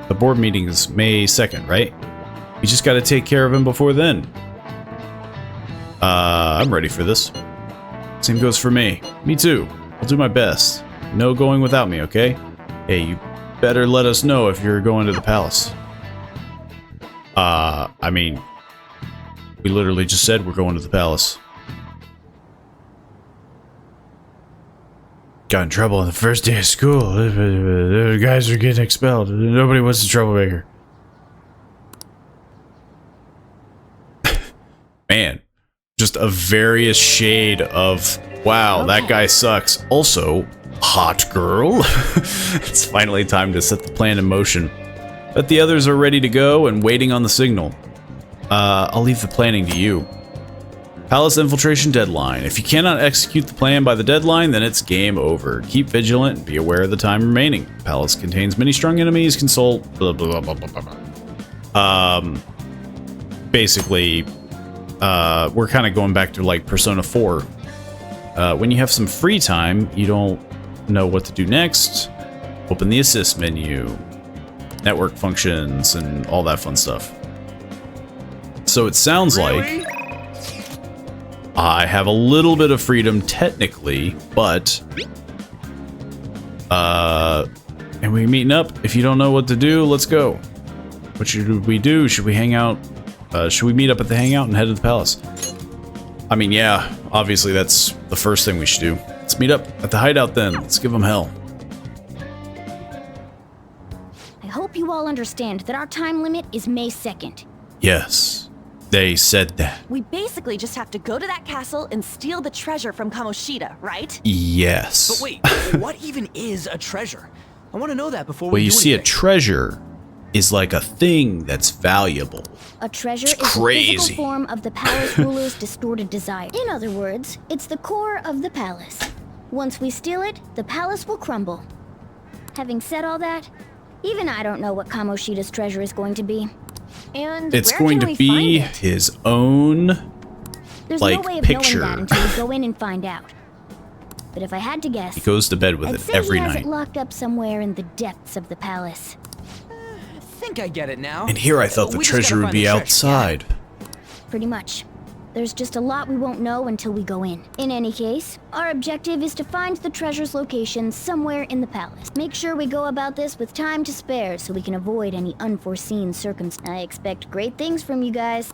The board meeting is May 2nd, right? We just got to take care of him before then. I'm ready for this. Same goes for me. Me too. I'll do my best. No going without me, okay? Hey, you better let us know if you're going to the palace. I mean, we literally just said we're going to the palace. Got in trouble on the first day of school. The guys are getting expelled. Nobody wants a troublemaker. Man, just a various shade of, wow, that guy sucks. Also, hot girl. It's finally time to set the plan in motion. But the others are ready to go and waiting on the signal. I'll leave the planning to you. Palace infiltration deadline. If you cannot execute the plan by the deadline, then it's game over. Keep vigilant and be aware of the time remaining. Palace contains many strong enemies. Consult blah blah blah blah blah blah. Basically, we're kind of going back to like Persona 4. When you have some free time, you don't know what to do next. Open the assist menu, network functions, and all that fun stuff. So it sounds like I have a little bit of freedom technically, but and we meeting up. If you don't know what to do, let's go. What should we do? Should we hang out? Should we meet up at the hangout and head to the palace? I mean, yeah, obviously that's the first thing we should do. Let's meet up at the hideout then. Let's give them hell. I hope you all understand that our time limit is May 2nd. Yes. They said that. We basically just have to go to that castle and steal the treasure from Kamoshida, right? Yes. But wait, what even is a treasure? I want to know that before we Well, you do see, anything. a treasure is like a thing that's valuable. A treasure It's is the crazy. physical form of the palace ruler's distorted desire. In other words, it's the core of the palace. Once we steal it, the palace will crumble. Having said all that, even I don't know what Kamoshida's treasure is going to be. And It's where going can to we be find it? his own, There's like, no way of picture. knowing that until we go in and find out. But if I had to guess, He goes to bed with I'd it say every he has night. it locked up somewhere in the depths of the palace. I think I get it now. And here I thought the We just gotta treasure would find be the treasure. outside. Pretty much. There's just a lot we won't know until we go in. In any case, our objective is to find the treasure's location somewhere in the palace. Make sure we go about this with time to spare so we can avoid any unforeseen circumstances. I expect great things from you guys.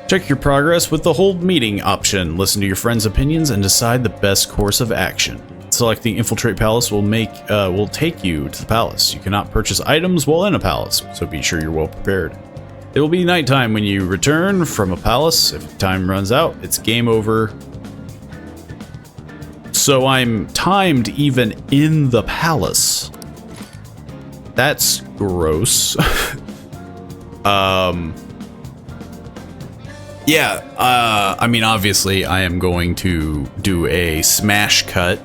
Check your progress with the hold meeting option. Listen to your friends' opinions and decide the best course of action. Selecting Infiltrate Palace will take you to the palace. You cannot purchase items while in a palace, so be sure you're well prepared. It will be nighttime when you return from a palace. If time runs out, it's game over. So I'm timed even in the palace. That's gross. Yeah, I mean, obviously, I am going to do a smash cut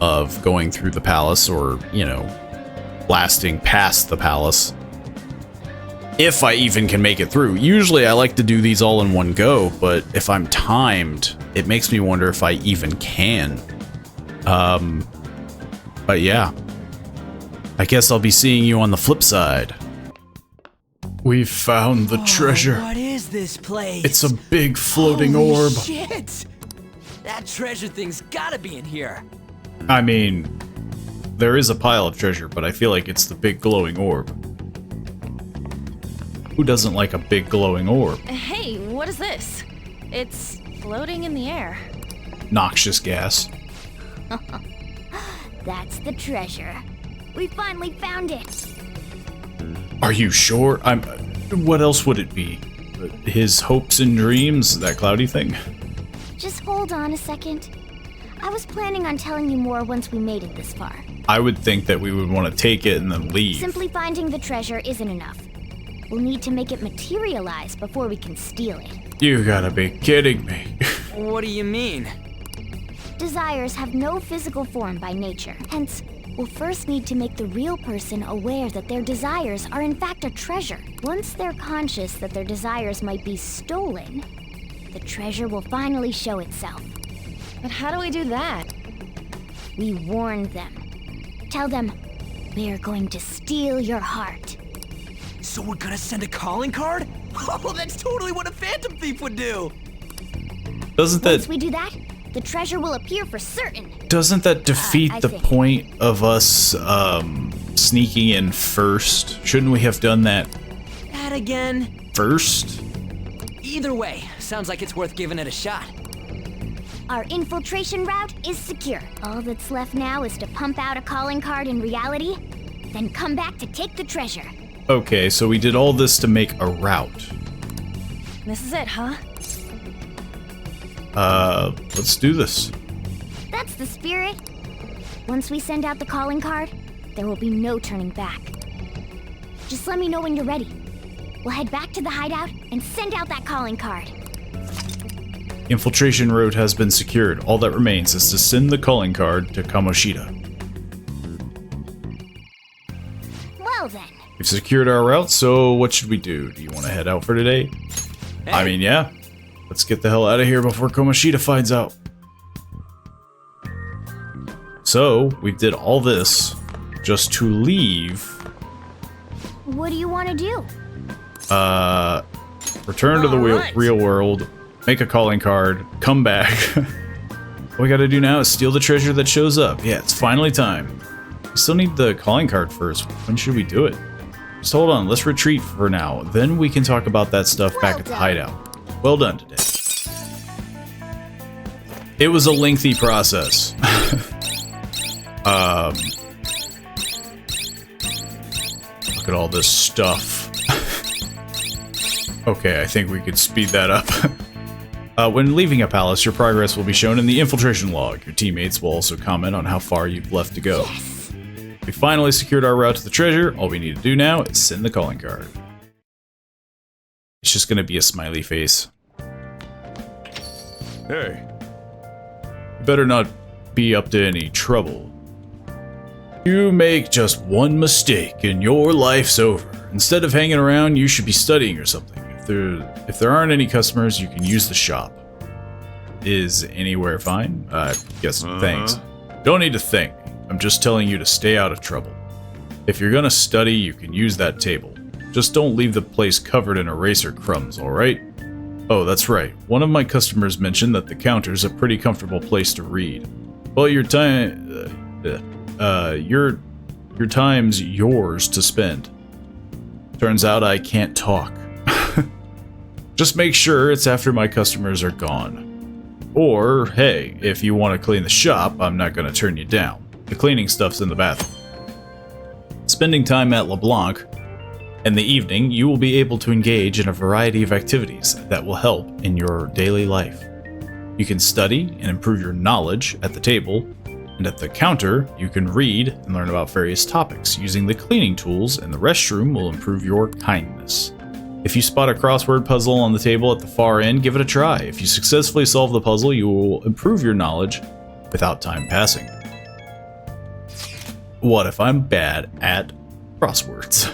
of going through the palace or, you know, blasting past the palace. If I even can make it through. Usually I like to do these all in one go, but if I'm timed, it makes me wonder if I even can. But yeah. I guess I'll be seeing you on the flip side. We've found the treasure. What is this place? It's a big floating Holy orb. Shit! That treasure thing's gotta be in here. I mean, there is a pile of treasure, but I feel like it's the big glowing orb. Who doesn't like a big glowing orb? Hey, what is this? It's floating in the air. Noxious gas. That's the treasure. We finally found it. Are you sure? What else would it be? His hopes and dreams? That cloudy thing? Just hold on a second. I was planning on telling you more once we made it this far. I would think that we would want to take it and then leave. Simply finding the treasure isn't enough. We'll need to make it materialize before we can steal it. You gotta be kidding me. What do you mean? Desires have no physical form by nature. Hence, we'll first need to make the real person aware that their desires are in fact a treasure. Once they're conscious that their desires might be stolen, the treasure will finally show itself. But how do we do that? We warn them. Tell them, we're going to steal your heart. So we're gonna send a calling card? Oh, that's totally what a Phantom Thief would do! Doesn't Once we do that, the treasure will appear for certain. Doesn't that defeat I the see. point of us sneaking in first? Shouldn't we have done that That again? first? Either way, sounds like it's worth giving it a shot. Our infiltration route is secure. All that's left now is to pump out a calling card in reality, then come back to take the treasure. Okay, so we did all this to make a route. This is it, huh? Let's do this. That's the spirit. Once we send out the calling card, there will be no turning back. Just let me know when you're ready. We'll head back to the hideout and send out that calling card. Infiltration route has been secured. All that remains is to send the calling card to Kamoshida. Well then. We've secured our route, so what should we do? Do you want to head out for today? I mean, yeah. Let's get the hell out of here before Kamoshida finds out. So, we did all this just to leave. What do you want to do? Return to the real world, make a calling card, come back. All we gotta do now is steal the treasure that shows up. Yeah, it's finally time. We still need the calling card first. When should we do it? Just hold on, let's retreat for now. Then we can talk about that stuff back at the hideout. Well done today. It was a lengthy process. Look at all this stuff. Okay, I think we could speed that up. When leaving a palace, your progress will be shown in the infiltration log. Your teammates will also comment on how far you've left to go. Yes. We finally secured our route to the treasure. All we need to do now is send the calling card. It's just gonna be a smiley face. Hey. You better not be up to any trouble. You make just one mistake and your life's over. Instead of hanging around, you should be studying or something. If there aren't any customers, you can use the shop. Is anywhere fine? I guess thanks. Don't need to think. I'm just telling you to stay out of trouble. If you're gonna study, you can use that table. Just don't leave the place covered in eraser crumbs, alright? Oh, that's right. One of my customers mentioned that the counter's a pretty comfortable place to read. Well, your time's yours to spend. Turns out I can't talk. Just make sure it's after my customers are gone. Or, hey, if you want to clean the shop, I'm not going to turn you down. The cleaning stuff's in the bathroom. Spending time at LeBlanc in the evening, you will be able to engage in a variety of activities that will help in your daily life. You can study and improve your knowledge at the table, and at the counter, you can read and learn about various topics. Using the cleaning tools in the restroom will improve your kindness. If you spot a crossword puzzle on the table at the far end, give it a try. If you successfully solve the puzzle, you will improve your knowledge without time passing. What if I'm bad at crosswords?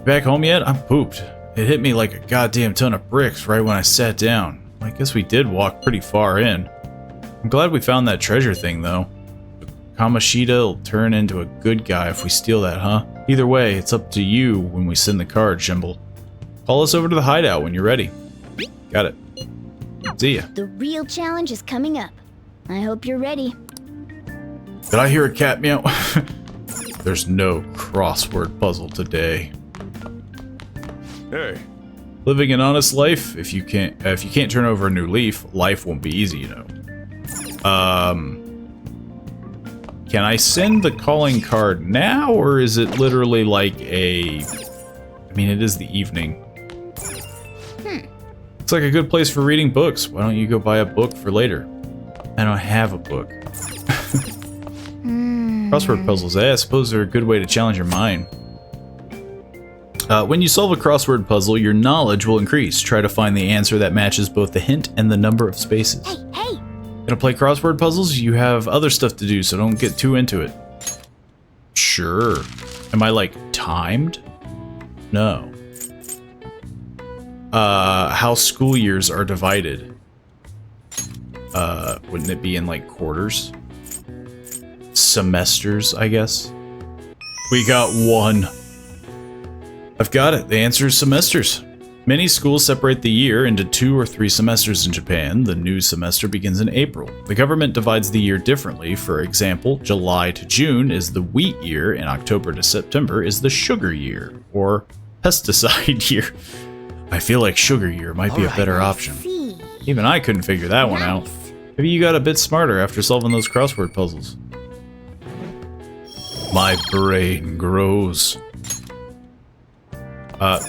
Back home yet? I'm pooped. It hit me like a goddamn ton of bricks right when I sat down. I guess we did walk pretty far in. I'm glad we found that treasure thing, though. Kamoshida will turn into a good guy if we steal that, huh? Either way, it's up to you when we send the card, Shimble. Call us over to the hideout when you're ready. Got it. See ya. The real challenge is coming up. I hope you're ready. Did I hear a cat meow? There's no crossword puzzle today. Hey. Living an honest life, if you can't turn over a new leaf, life won't be easy, you know. Can I send the calling card now, or is it literally like a... I mean, it is the evening. It's like a good place for reading books. Why don't you go buy a book for later? I don't have a book. Crossword puzzles, I suppose they're a good way to challenge your mind. When you solve a crossword puzzle, your knowledge will increase. Try to find the answer that matches both the hint and the number of spaces. Hey! Gonna play crossword puzzles? You have other stuff to do, so don't get too into it. Sure. Am I, like, timed? No. How school years are divided. Wouldn't it be in, like, quarters? Semesters, I guess? We got one. I've got it. The answer is semesters. Many schools separate the year into 2 or 3 semesters in Japan. The new semester begins in April. The government divides the year differently. For example, July to June is the wheat year, and October to September is the sugar year, or pesticide year. I feel like sugar year might be a better option. Even I couldn't figure that one out. Maybe you got a bit smarter after solving those crossword puzzles. My brain grows.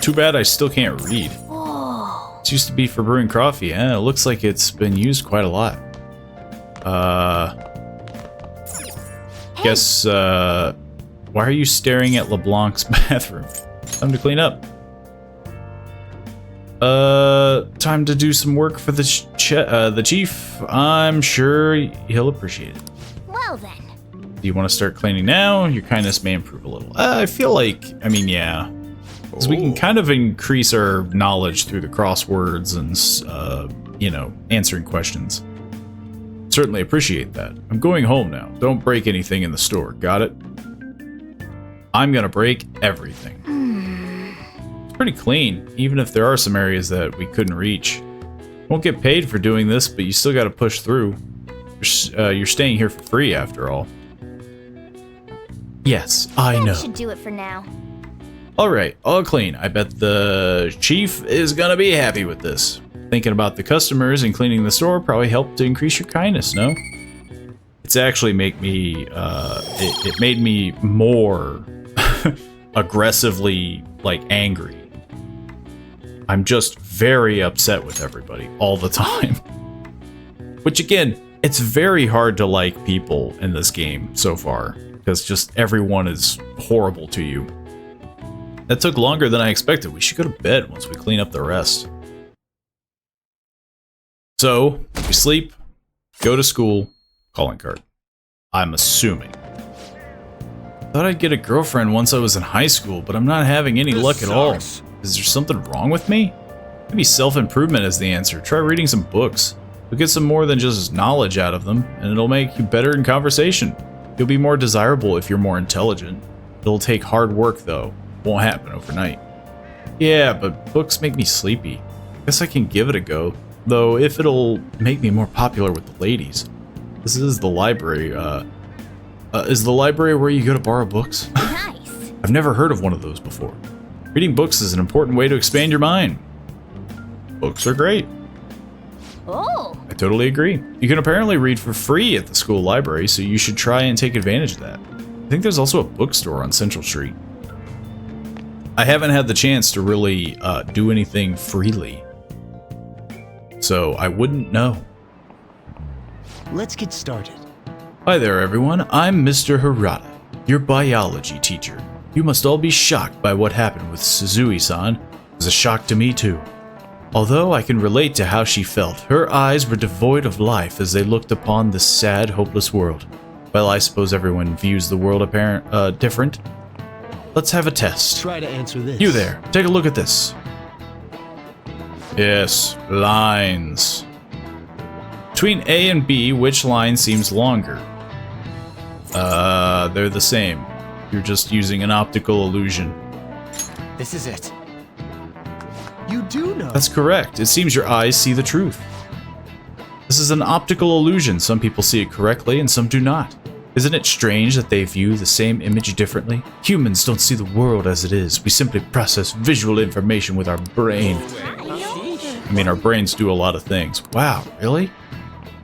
Too bad I still can't read. It used to be for brewing coffee, and it looks like it's been used quite a lot. Guess, why are you staring at LeBlanc's bathroom? Time to clean up. Time to do some work for the chief. I'm sure he'll appreciate it. Well then. Do you want to start cleaning now? Your kindness may improve a little. I feel like, I mean, yeah. Because we can kind of increase our knowledge through the crosswords and, you know, answering questions. Certainly appreciate that. I'm going home now. Don't break anything in the store. Got it? I'm gonna break everything. It's pretty clean, even if there are some areas that we couldn't reach. Won't get paid for doing this, but you still gotta push through. You're staying here for free, after all. Yes, I know. That should do it for now. Alright, all clean. I bet the chief is gonna be happy with this. Thinking about the customers and cleaning the store probably helped to increase your kindness, no? It's actually make me, it made me more aggressively, like, angry. I'm just very upset with everybody all the time. Which again, it's very hard to like people in this game so far, because just everyone is horrible to you. That took longer than I expected. We should go to bed once we clean up the rest. So, we sleep, go to school, calling card. I'm assuming. Thought I'd get a girlfriend once I was in high school, but I'm not having any luck at all. Is there something wrong with me? Maybe self-improvement is the answer. Try reading some books. You'll get some more than just knowledge out of them, and it'll make you better in conversation. You'll be more desirable if you're more intelligent. It'll take hard work, though. Won't happen overnight. Yeah, but books make me sleepy. Guess I can give it a go. Though, if it'll make me more popular with the ladies. This is the library, is the library where you go to borrow books? Nice. I've never heard of one of those before. Reading books is an important way to expand your mind. Books are great. Oh. I totally agree. You can apparently read for free at the school library, so you should try and take advantage of that. I think there's also a bookstore on Central Street. I haven't had the chance to really do anything freely, so I wouldn't know. Let's get started. Hi there, everyone. I'm Mr. Harada, your biology teacher. You must all be shocked by what happened with Suzui-san. It was a shock to me, too. Although I can relate to how she felt, her eyes were devoid of life as they looked upon this sad, hopeless world. Well, I suppose everyone views the world different. Let's have a test. Try to answer this. You there, take a look at this. Yes, lines. Between A and B, which line seems longer? They're the same. You're just using an optical illusion. This is it. You do know. That's correct. It seems your eyes see the truth. This is an optical illusion. Some people see it correctly and some do not. Isn't it strange that they view the same image differently? Humans don't see the world as it is. We simply process visual information with our brain. I mean, our brains do a lot of things. Wow, really?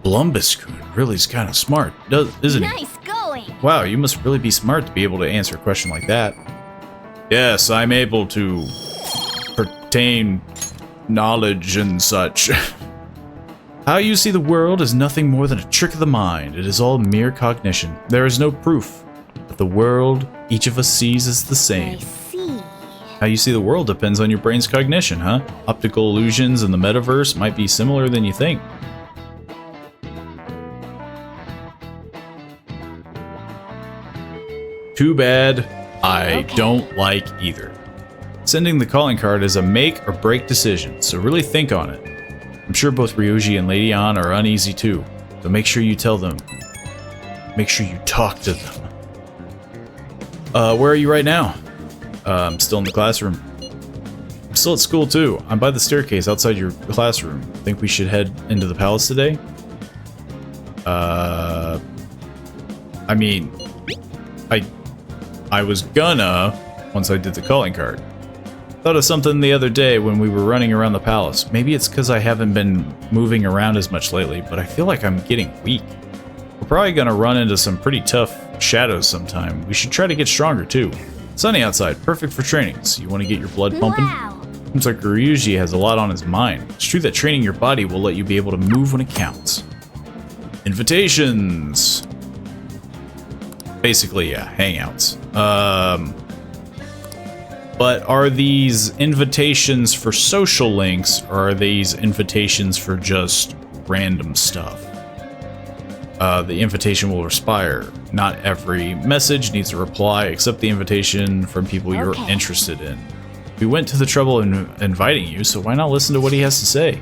Blumbus-kun really is kind of smart, isn't he? Nice going. Wow, you must really be smart to be able to answer a question like that. Yes, I'm able to pertain knowledge and such. How you see the world is nothing more than a trick of the mind. It is all mere cognition. There is no proof. But the world each of us sees is the same. I see. How you see the world depends on your brain's cognition, huh? Optical illusions in the metaverse might be similar than you think. Too bad. I don't like either. Sending the calling card is a make or break decision, so really think on it. I'm sure both Ryuji and Lady Ann are uneasy too, so make sure you tell them. Make sure you talk to them. Where are you right now? I'm still in the classroom. still at school too. I'm by the staircase outside your classroom. Think we should head into the palace today? I mean, I was gonna once I did the calling card. Thought of something the other day when we were running around the palace. Maybe it's because I haven't been moving around as much lately, but I feel like I'm getting weak. We're probably gonna run into some pretty tough shadows sometime. We should try to get stronger too. Sunny outside, perfect for trainings. You want to get your blood pumping? Wow. Seems like Ryuji has a lot on his mind. It's true that training your body will let you be able to move when it counts. Invitations. Basically, yeah, hangouts. But are these invitations for social links, or are these invitations for just random stuff? The invitation will expire. Not every message needs a reply, except the invitation from people you're interested in. We went to the trouble of inviting you, so why not listen to what he has to say?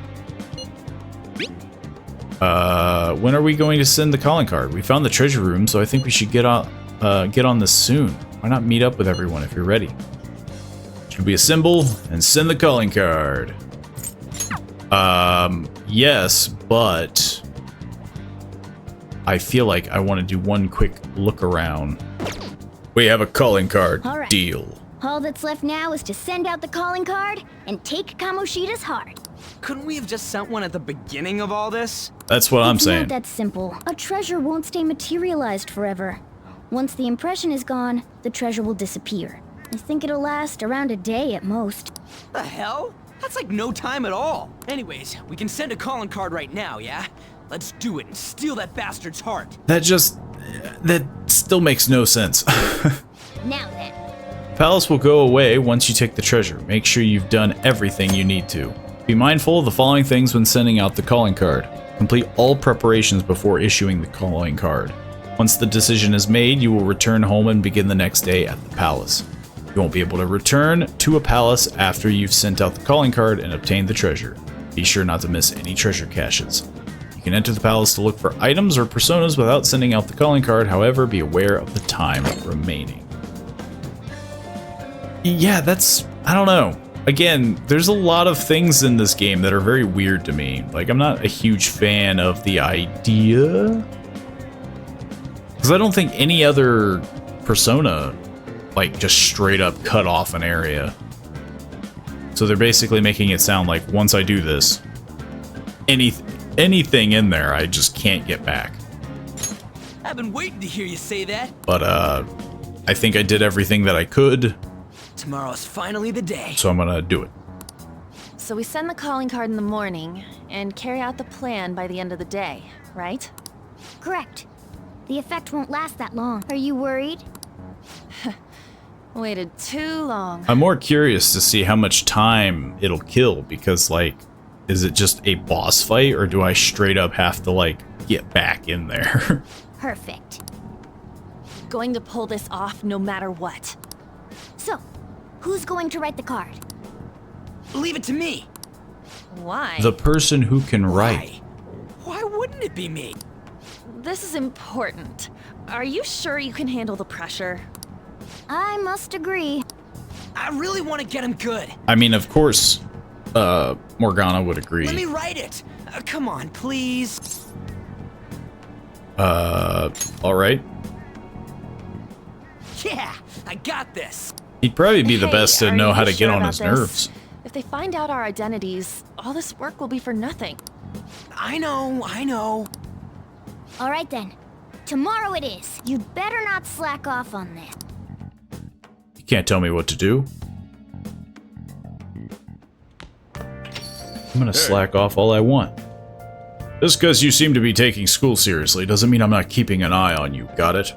When are we going to send the calling card? We found the treasure room, so I think we should get on this soon. Why not meet up with everyone if you're ready? Should we assemble and send the calling card? Yes, but I feel like I want to do one quick look around. We have a calling card. All right. Deal. All that's left now is to send out the calling card and take Kamoshida's heart. Couldn't we have just sent one at the beginning of all this? That's what I'm It's saying. not that simple. A treasure won't stay materialized forever. Once the impression is gone, the treasure will disappear. I think it'll last around a day at most. The hell? That's like no time at all. Anyways, we can send a calling card right now, yeah? Let's do it and steal that bastard's heart. That still makes no sense. Now then. Palace will go away once you take the treasure. Make sure you've done everything you need to. Be mindful of the following things when sending out the calling card. Complete all preparations before issuing the calling card. Once the decision is made, you will return home and begin the next day at the palace. You won't be able to return to a palace after you've sent out the calling card and obtained the treasure. Be sure not to miss any treasure caches. You can enter the palace to look for items or personas without sending out the calling card, however, be aware of the time remaining. Yeah, I don't know. Again, there's a lot of things in this game that are very weird to me. Like, I'm not a huge fan of the idea. Because I don't think any other persona, like, just straight up cut off an area. So they're basically making it sound like once I do this, anything in there, I just can't get back. I've been waiting to hear you say that. But, I think I did everything that I could. Tomorrow's finally the day. So I'm gonna do it. So we send the calling card in the morning and carry out the plan by the end of the day, right? Correct. The effect won't last that long. Are you worried? Waited too long. I'm more curious to see how much time it'll kill, because, like, is it just a boss fight, or do I straight up have to, like, get back in there? Perfect. Going to pull this off no matter what. So, who's going to write the card? Leave it to me. Why? The person who can write. Why wouldn't it be me? This is important. Are you sure you can handle the pressure? I must agree. I really want to get him good. I mean, of course, Morgana would agree. Let me write it. Come on, please. Alright. Yeah, I got this. He'd probably be the best to Are know you how to sure get on about his this? nerves. If they find out our identities, all this work will be for nothing. I know. All right then. Tomorrow it is. You'd better not slack off on this. You can't tell me what to do. I'm gonna slack off all I want. Just because you seem to be taking school seriously doesn't mean I'm not keeping an eye on you, got it?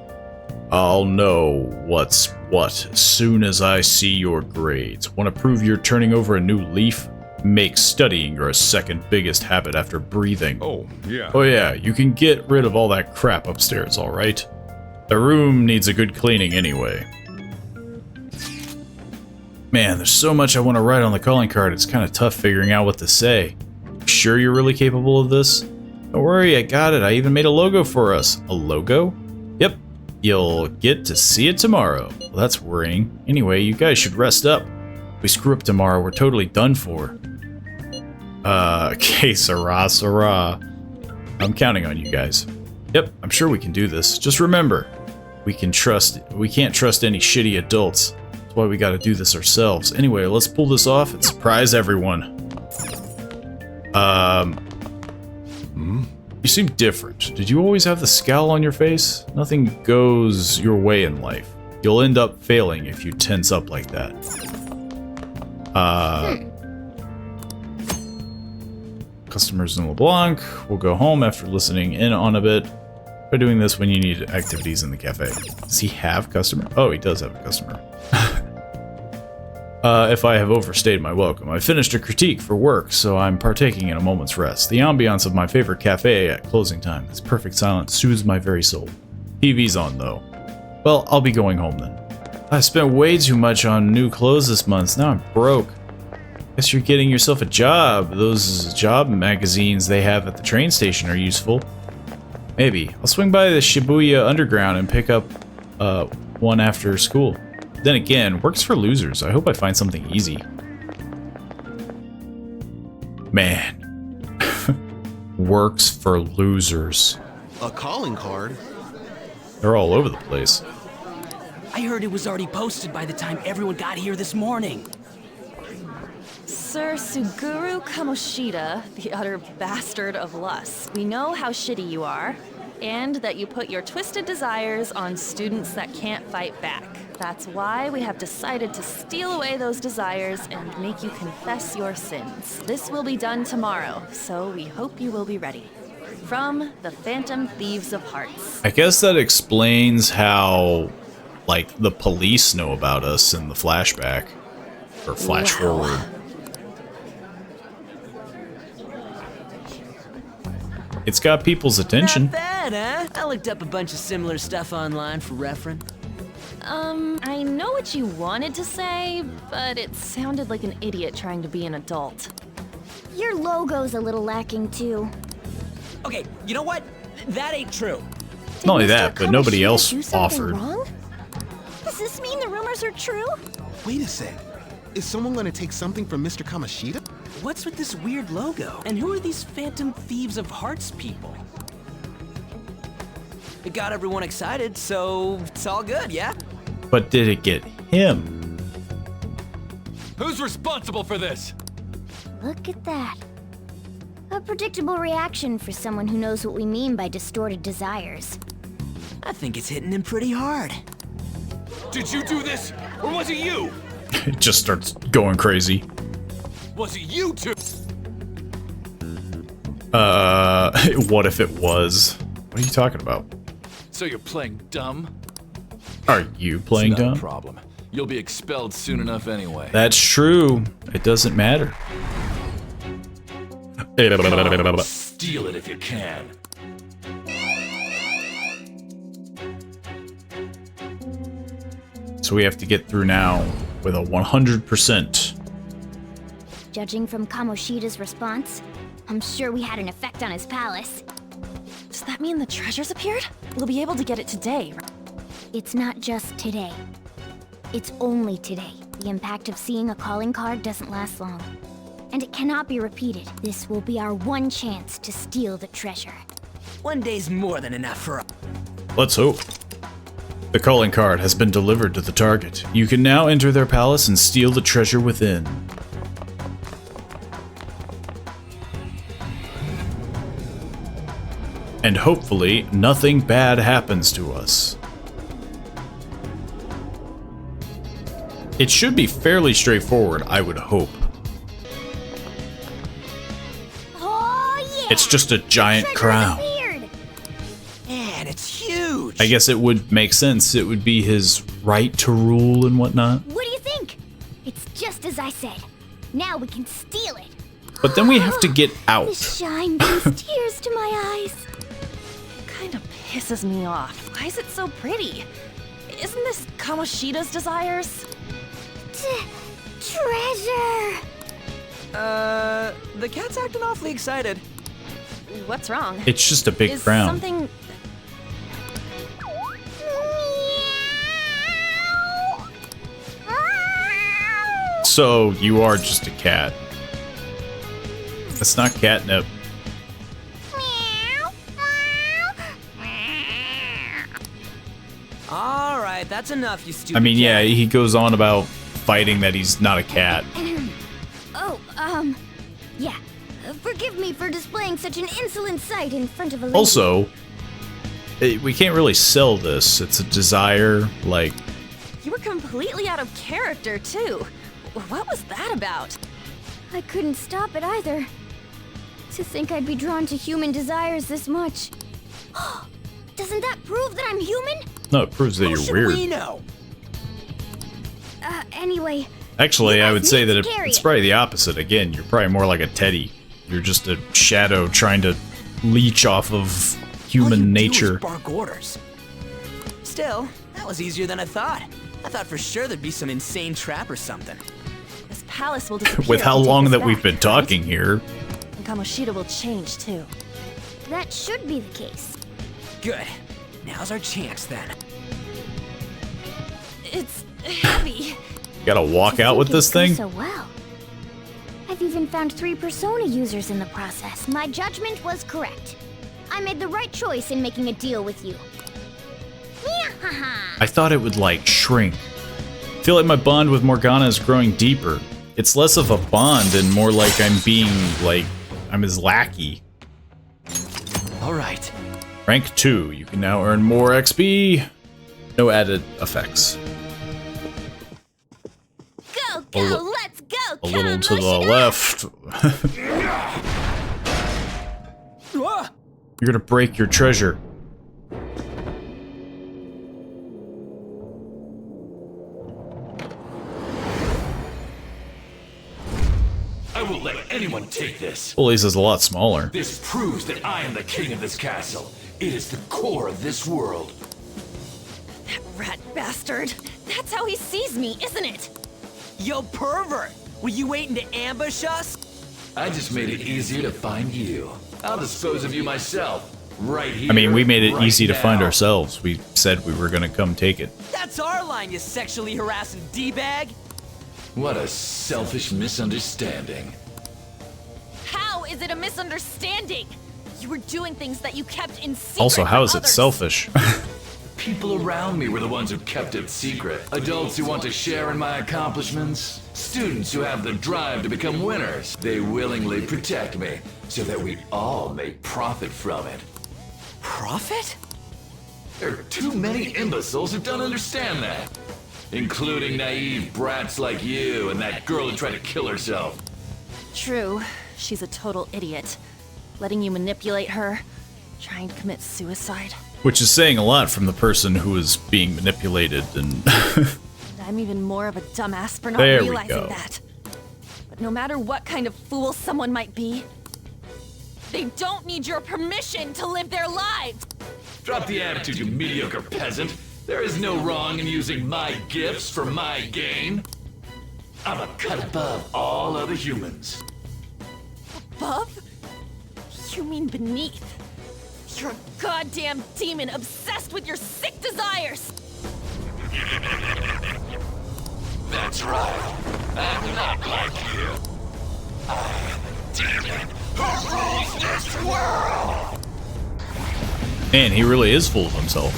I'll know what's what as soon as I see your grades. Want to prove you're turning over a new leaf? Make studying your second biggest habit after breathing. Oh, yeah. Oh yeah, you can get rid of all that crap upstairs, alright? The room needs a good cleaning anyway. Man, there's so much I want to write on the calling card, it's kind of tough figuring out what to say. Sure you're really capable of this? Don't worry, I got it. I even made a logo for us. A logo? Yep. You'll get to see it tomorrow. Well, that's worrying. Anyway, you guys should rest up. If we screw up tomorrow, we're totally done for. Okay, Sarah. I'm counting on you guys. Yep, I'm sure we can do this. Just remember, we can't trust any shitty adults. That's why we gotta do this ourselves. Anyway, let's pull this off and surprise everyone. You seem different. Did you always have the scowl on your face? Nothing goes your way in life. You'll end up failing if you tense up like that. Customers in LeBlanc will go home after listening in on a bit. By doing this when you need activities in the cafe. Does he have customer? Oh, he does have a customer. If I have overstayed my welcome. I finished a critique for work, so I'm partaking in a moment's rest. The ambiance of my favorite cafe at closing time. This perfect silence soothes my very soul. TV's on, though. Well, I'll be going home then. I spent way too much on new clothes this month. Now I'm broke. Guess you're getting yourself a job. Those job magazines they have at the train station are useful. Maybe. I'll swing by the Shibuya Underground and pick up one after school. Then again, work's for losers. I hope I find something easy. Man. Works for losers. A calling card? They're all over the place. I heard it was already posted by the time everyone got here this morning. Sir Suguru Kamoshida, the utter bastard of lust. We know how shitty you are, and that you put your twisted desires on students that can't fight back. That's why we have decided to steal away those desires and make you confess your sins. This will be done tomorrow, so we hope you will be ready. From the Phantom Thieves of Hearts. I guess that explains how, like, the police know about us in the flashback. Or flash forward. It's got people's attention. Not bad, huh? I looked up a bunch of similar stuff online for reference. I know what you wanted to say, but it sounded like an idiot trying to be an adult. Your logo's a little lacking, too. Okay, you know what? That ain't true. Not only that, but nobody else offered. Wrong? Does this mean the rumors are true? Wait a sec. Is someone gonna take something from Mr. Kamoshida? What's with this weird logo? And who are these Phantom Thieves of Hearts people? It got everyone excited, so it's all good, yeah? But did it get him? Who's responsible for this? Look at that. A predictable reaction for someone who knows what we mean by distorted desires. I think it's hitting him pretty hard. Did you do this, or was it you? It just starts going crazy. Was it you two? What if it was? What are you talking about? So you're playing dumb? Are you playing it's not dumb? a problem. You'll be expelled soon enough anyway. That's true. It doesn't matter. Steal it if you can. So we have to get through now with a 100%. Judging from Kamoshida's response, I'm sure we had an effect on his palace. Does that mean the treasures appeared? We'll be able to get it today, right? It's not just today. It's only today. The impact of seeing a calling card doesn't last long. And it cannot be repeated. This will be our one chance to steal the treasure. One day's more than enough for... Let's hope. The calling card has been delivered to the target. You can now enter their palace and steal the treasure within. And hopefully, nothing bad happens to us. It should be fairly straightforward, I would hope. Oh, yeah! It's just a giant crown. Man, it's huge! I guess it would make sense. It would be his right to rule and whatnot. What do you think? It's just as I said. Now we can steal it. But then we have to get The out. shine brings tears to my eyes. Kind of pisses me off. Why is it so pretty? Isn't this Kamoshida's desires? Treasure! The cat's acting awfully excited. What's wrong? It's just a big Is crown. something... So you are just a cat. That's not catnip. All right, that's enough, you stupid. I mean, yeah, he goes on about fighting that he's not a cat. Oh, yeah. Forgive me for displaying such an insolent sight in front of a lady. Also, we can't really sell this. It's a desire, like... You were completely out of character, too. What was that about? I couldn't stop it either. To think I'd be drawn to human desires this much. Doesn't that prove that I'm human? No, it proves that you're weird. We know. Anyway. Actually, I would say that it's probably the opposite. Again, you're probably more like a teddy. You're just a shadow trying to leech off of human nature. Bark orders. Still, that was easier than I thought. I thought for sure there'd be some insane trap or something. This palace will disappear. With how long that we've been talking here. And Kamoshida will change, too. That should be the case. Good. Now's our chance, then. It's heavy. Gotta walk out with this thing? So well. I've even found 3 Persona users in the process. My judgment was correct. I made the right choice in making a deal with you. I thought it would, like, shrink. I feel like my bond with Morgana is growing deeper. It's less of a bond and more like I'm being, like, I'm his lackey. Alright. Rank 2. You can now earn more XP. No added effects. Go, let's go! A little to the left. You're gonna break your treasure. I won't let anyone take this. Police is a lot smaller. This proves that I am the king of this castle. It is the core of this world. That rat bastard. That's how he sees me, isn't it? Yo, pervert! Were you waiting to ambush us? I just made it easier to find you. I'll dispose of you myself. Right here. I mean, we made it right easy to now. find ourselves. We said we were gonna come take it. That's our line, you sexually harassing D-bag! What a selfish misunderstanding. How is it a misunderstanding? You were doing things that you kept in secret. Also, how is from it others. selfish? People around me were the ones who kept it secret. Adults who want to share in my accomplishments. Students who have the drive to become winners. They willingly protect me, so that we all may profit from it. Profit? There are too many imbeciles who don't understand that. Including naive brats like you and that girl who tried to kill herself. True. She's a total idiot. Letting you manipulate her. Trying to commit suicide. Which is saying a lot from the person who is being manipulated and... I'm even more of a dumbass for not There we realizing go. that. But no matter what kind of fool someone might be, they don't need your permission to live their lives! Drop the attitude, you mediocre peasant. There is no wrong in using my gifts for my gain. I'm a cut above all other humans. Above? You mean beneath? You're a goddamn demon obsessed with your sick desires! That's right. I'm not like you. I am a demon who rules this world! Man, he really is full of himself.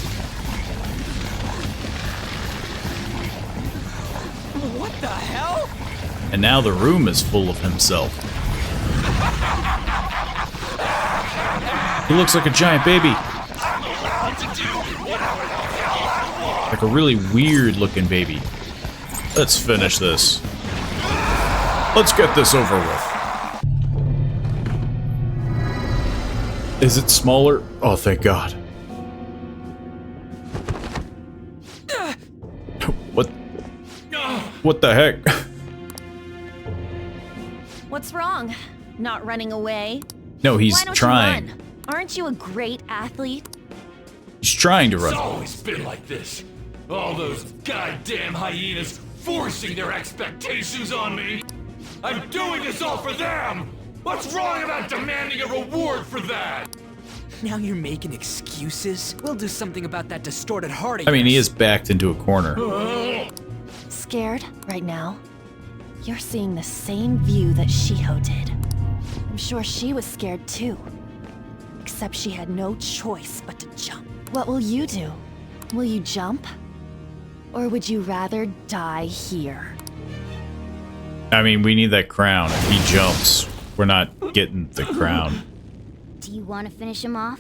What the hell? And now the room is full of himself. He looks like a giant baby. Like a really weird looking baby. Let's finish this. Let's get this over with. Is it smaller? Oh, thank God. What the heck? What's wrong? Not running away? No, he's Why don't trying. You run? Aren't you a great athlete? He's trying to It's run. always been like this. All those goddamn hyenas forcing their expectations on me. I'm doing this all for them. What's wrong about demanding a reward for that? Now you're making excuses? We'll do something about that distorted heart of I mean, he yours. is backed into a corner. Scared right now? You're seeing the same view that Shiho did. I'm sure she was scared too. Except she had no choice but to jump. What will you do? Will you jump? Or would you rather die here? I mean, we need that crown. If he jumps, we're not getting the crown. Do you want to finish him off?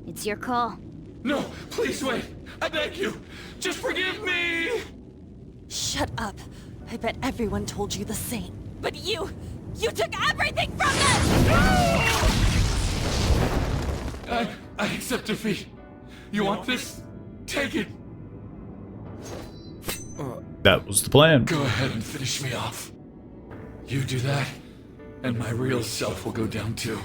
It's your call. No, please wait. I beg you. Just forgive me. Shut up. I bet everyone told you the same. But you took everything from them! I accept defeat. You want this? Take it. That was the plan. Go ahead and finish me off. You do that, and my real self will go down too.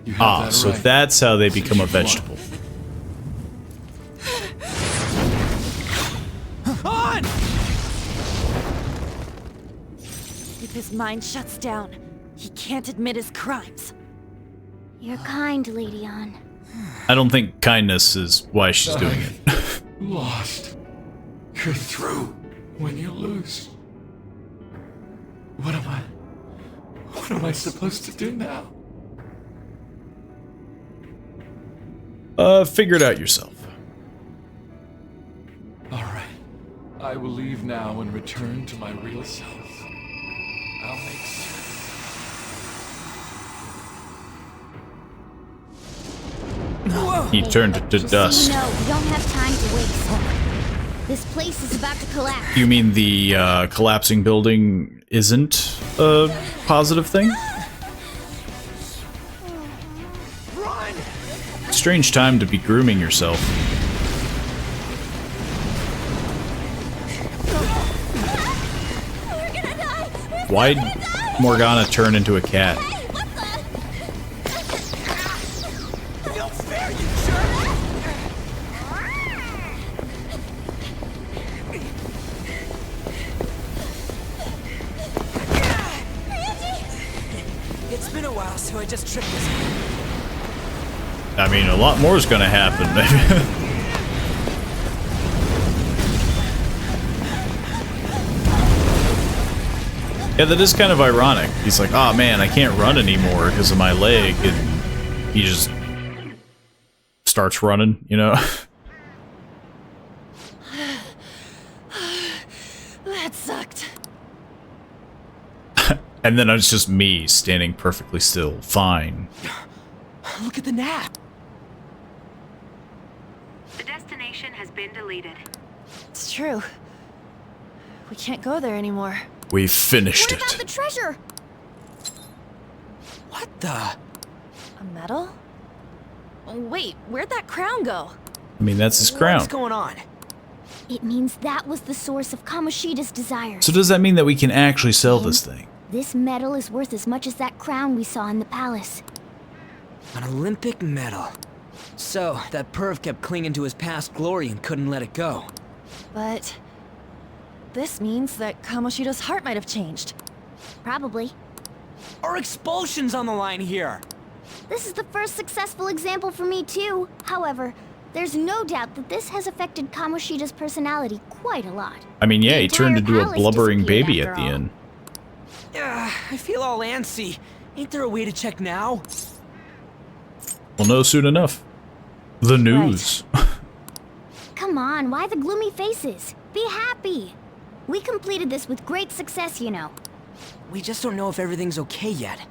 You have that So right. that's how they become a vegetable. On! If his mind shuts down, he can't admit his crimes. You're kind, Lady Ann. I don't think kindness is why she's doing it. Lost. You're through when you lose. What am I supposed to do now? Figure it out yourself. Alright. I will leave now and return to my real self. I'll make He turned to Just dust. so you know, we don't have time to waste. This place is about to collapse. You mean the collapsing building isn't a positive thing? Strange time to be grooming yourself. Why'd Morgana turn into a cat? It's been a while, so I just tripped this. I mean, a lot more is gonna happen. Yeah, that is kind of ironic. He's like, oh man, I can't run anymore because of my leg, and he just starts running, you know? That sucked. And then it's just me standing perfectly still, fine. Look at the nap. The destination has been deleted. It's true. We can't go there anymore. We finished What about it. the treasure? What the? A medal? Oh, wait, where'd that crown go? I mean, that's his crown. What's going on? It means that was the source of Kamoshida's desires. So does that mean that we can actually sell this thing? This medal is worth as much as that crown we saw in the palace. An Olympic medal. So, that perv kept clinging to his past glory and couldn't let it go. But this means that Kamoshida's heart might have changed. Probably. Our expulsion's on the line here. This is the first successful example for me too. However, there's no doubt that this has affected Kamoshida's personality quite a lot. I mean, yeah, he turned entire into a palace blubbering disappeared baby after at the all. end. I feel all antsy. Ain't there a way to check now? We'll know soon enough. The news. Come on, why the gloomy faces? Be happy. We completed this with great success, you know. We just don't know if everything's okay yet.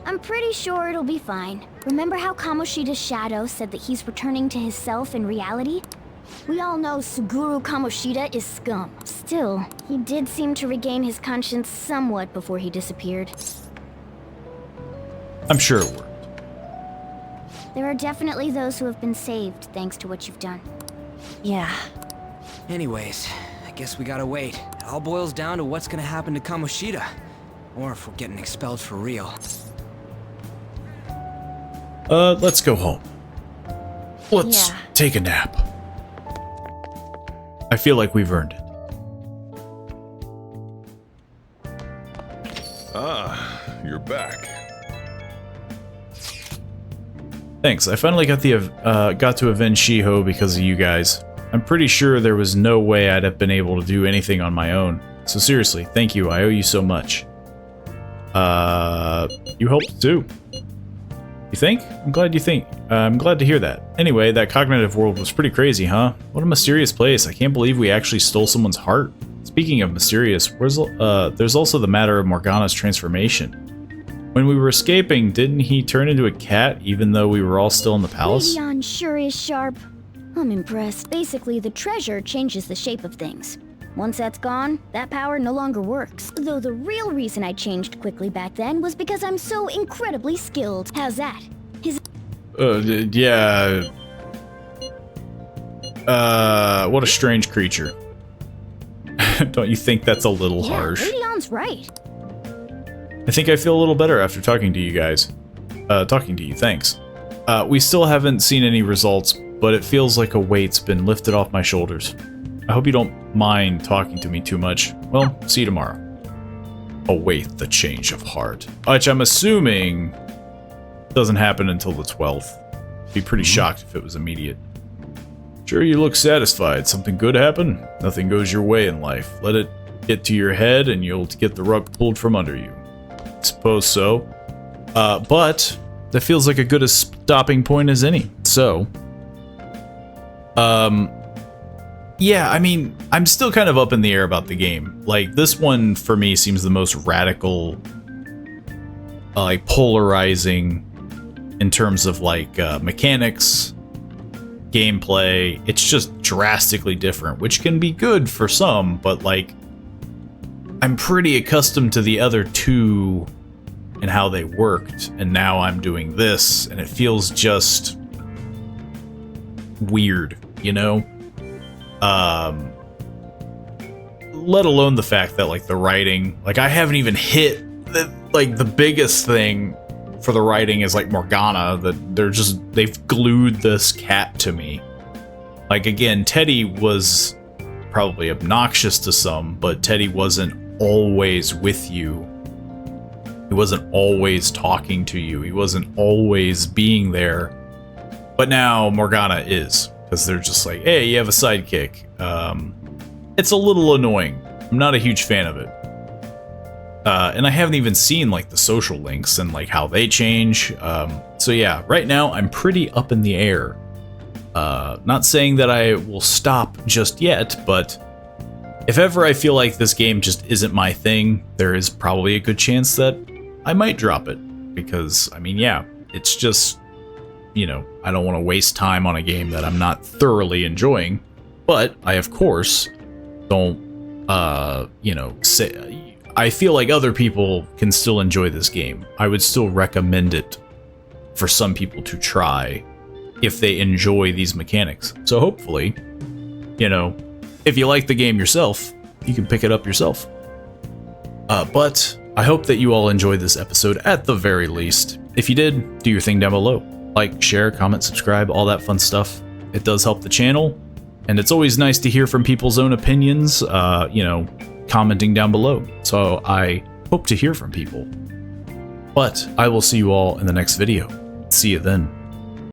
I'm pretty sure it'll be fine. Remember how Kamoshida's shadow said that he's returning to his self in reality? We all know Suguru Kamoshida is scum. Still, he did seem to regain his conscience somewhat before he disappeared. I'm sure it worked. There are definitely those who have been saved thanks to what you've done. Yeah. Anyways, I guess we gotta wait. It all boils down to what's gonna happen to Kamoshida. Or if we're getting expelled for real. Let's go home. Let's Yeah. take a nap. I feel like we've earned it. Ah, you're back. Thanks. I finally got to avenge Shiho because of you guys. I'm pretty sure there was no way I'd have been able to do anything on my own. So seriously, thank you. I owe you so much. You helped too. You think? I'm glad you think. I'm glad to hear that. Anyway, that cognitive world was pretty crazy, huh? What a mysterious place. I can't believe we actually stole someone's heart. Speaking of mysterious, there's also the matter of Morgana's transformation. When we were escaping, didn't he turn into a cat even though we were all still in the palace? Radeon sure is sharp. I'm impressed. Basically, the treasure changes the shape of things. Once that's gone, that power no longer works. Though the real reason I changed quickly back then was because I'm so incredibly skilled. How's that? Yeah. What a strange creature. Don't you think that's a little harsh? Radeon's right. I think I feel a little better after talking to you guys. Talking to you, thanks. We still haven't seen any results, but it feels like a weight's been lifted off my shoulders. I hope you don't mind talking to me too much. Well, see you tomorrow. Await the change of heart. Which I'm assuming doesn't happen until the 12th. Be pretty shocked if it was immediate. Sure, you look satisfied. Something good happened? Nothing goes your way in life. Let it get to your head and you'll get the rug pulled from under you. Suppose so. But that feels like a good a stopping point as any. So, yeah, I mean, I'm still kind of up in the air about the game. Like, this one, for me, seems the most radical, like, polarizing in terms of, like, mechanics, gameplay. It's just drastically different, which can be good for some, but, like, I'm pretty accustomed to the other two and how they worked, and now I'm doing this, and it feels just weird, you know? Let alone the fact that, like, the writing, like, I haven't even hit the biggest thing for the writing is, like, Morgana, that they've glued this cat to me. Like, again, Teddy was probably obnoxious to some, but Teddy wasn't always with you. He wasn't always talking to you. He wasn't always being there. But now Morgana is, because they're just like, hey, you have a sidekick. It's a little annoying. I'm not a huge fan of it. And I haven't even seen, like, the social links and, like, how they change. So yeah, right now I'm pretty up in the air. Not saying that I will stop just yet, but if ever I feel like this game just isn't my thing, there is probably a good chance that I might drop it. Because, I mean, yeah, it's just, you know, I don't want to waste time on a game that I'm not thoroughly enjoying. But I, of course, don't, you know, say... I feel like other people can still enjoy this game. I would still recommend it for some people to try if they enjoy these mechanics. So hopefully, you know, if you like the game yourself, you can pick it up yourself. But I hope that you all enjoyed this episode at the very least. If you did, do your thing down below. Like, share, comment, subscribe, all that fun stuff. It does help the channel. And it's always nice to hear from people's own opinions, you know, commenting down below. So I hope to hear from people. But I will see you all in the next video. See you then.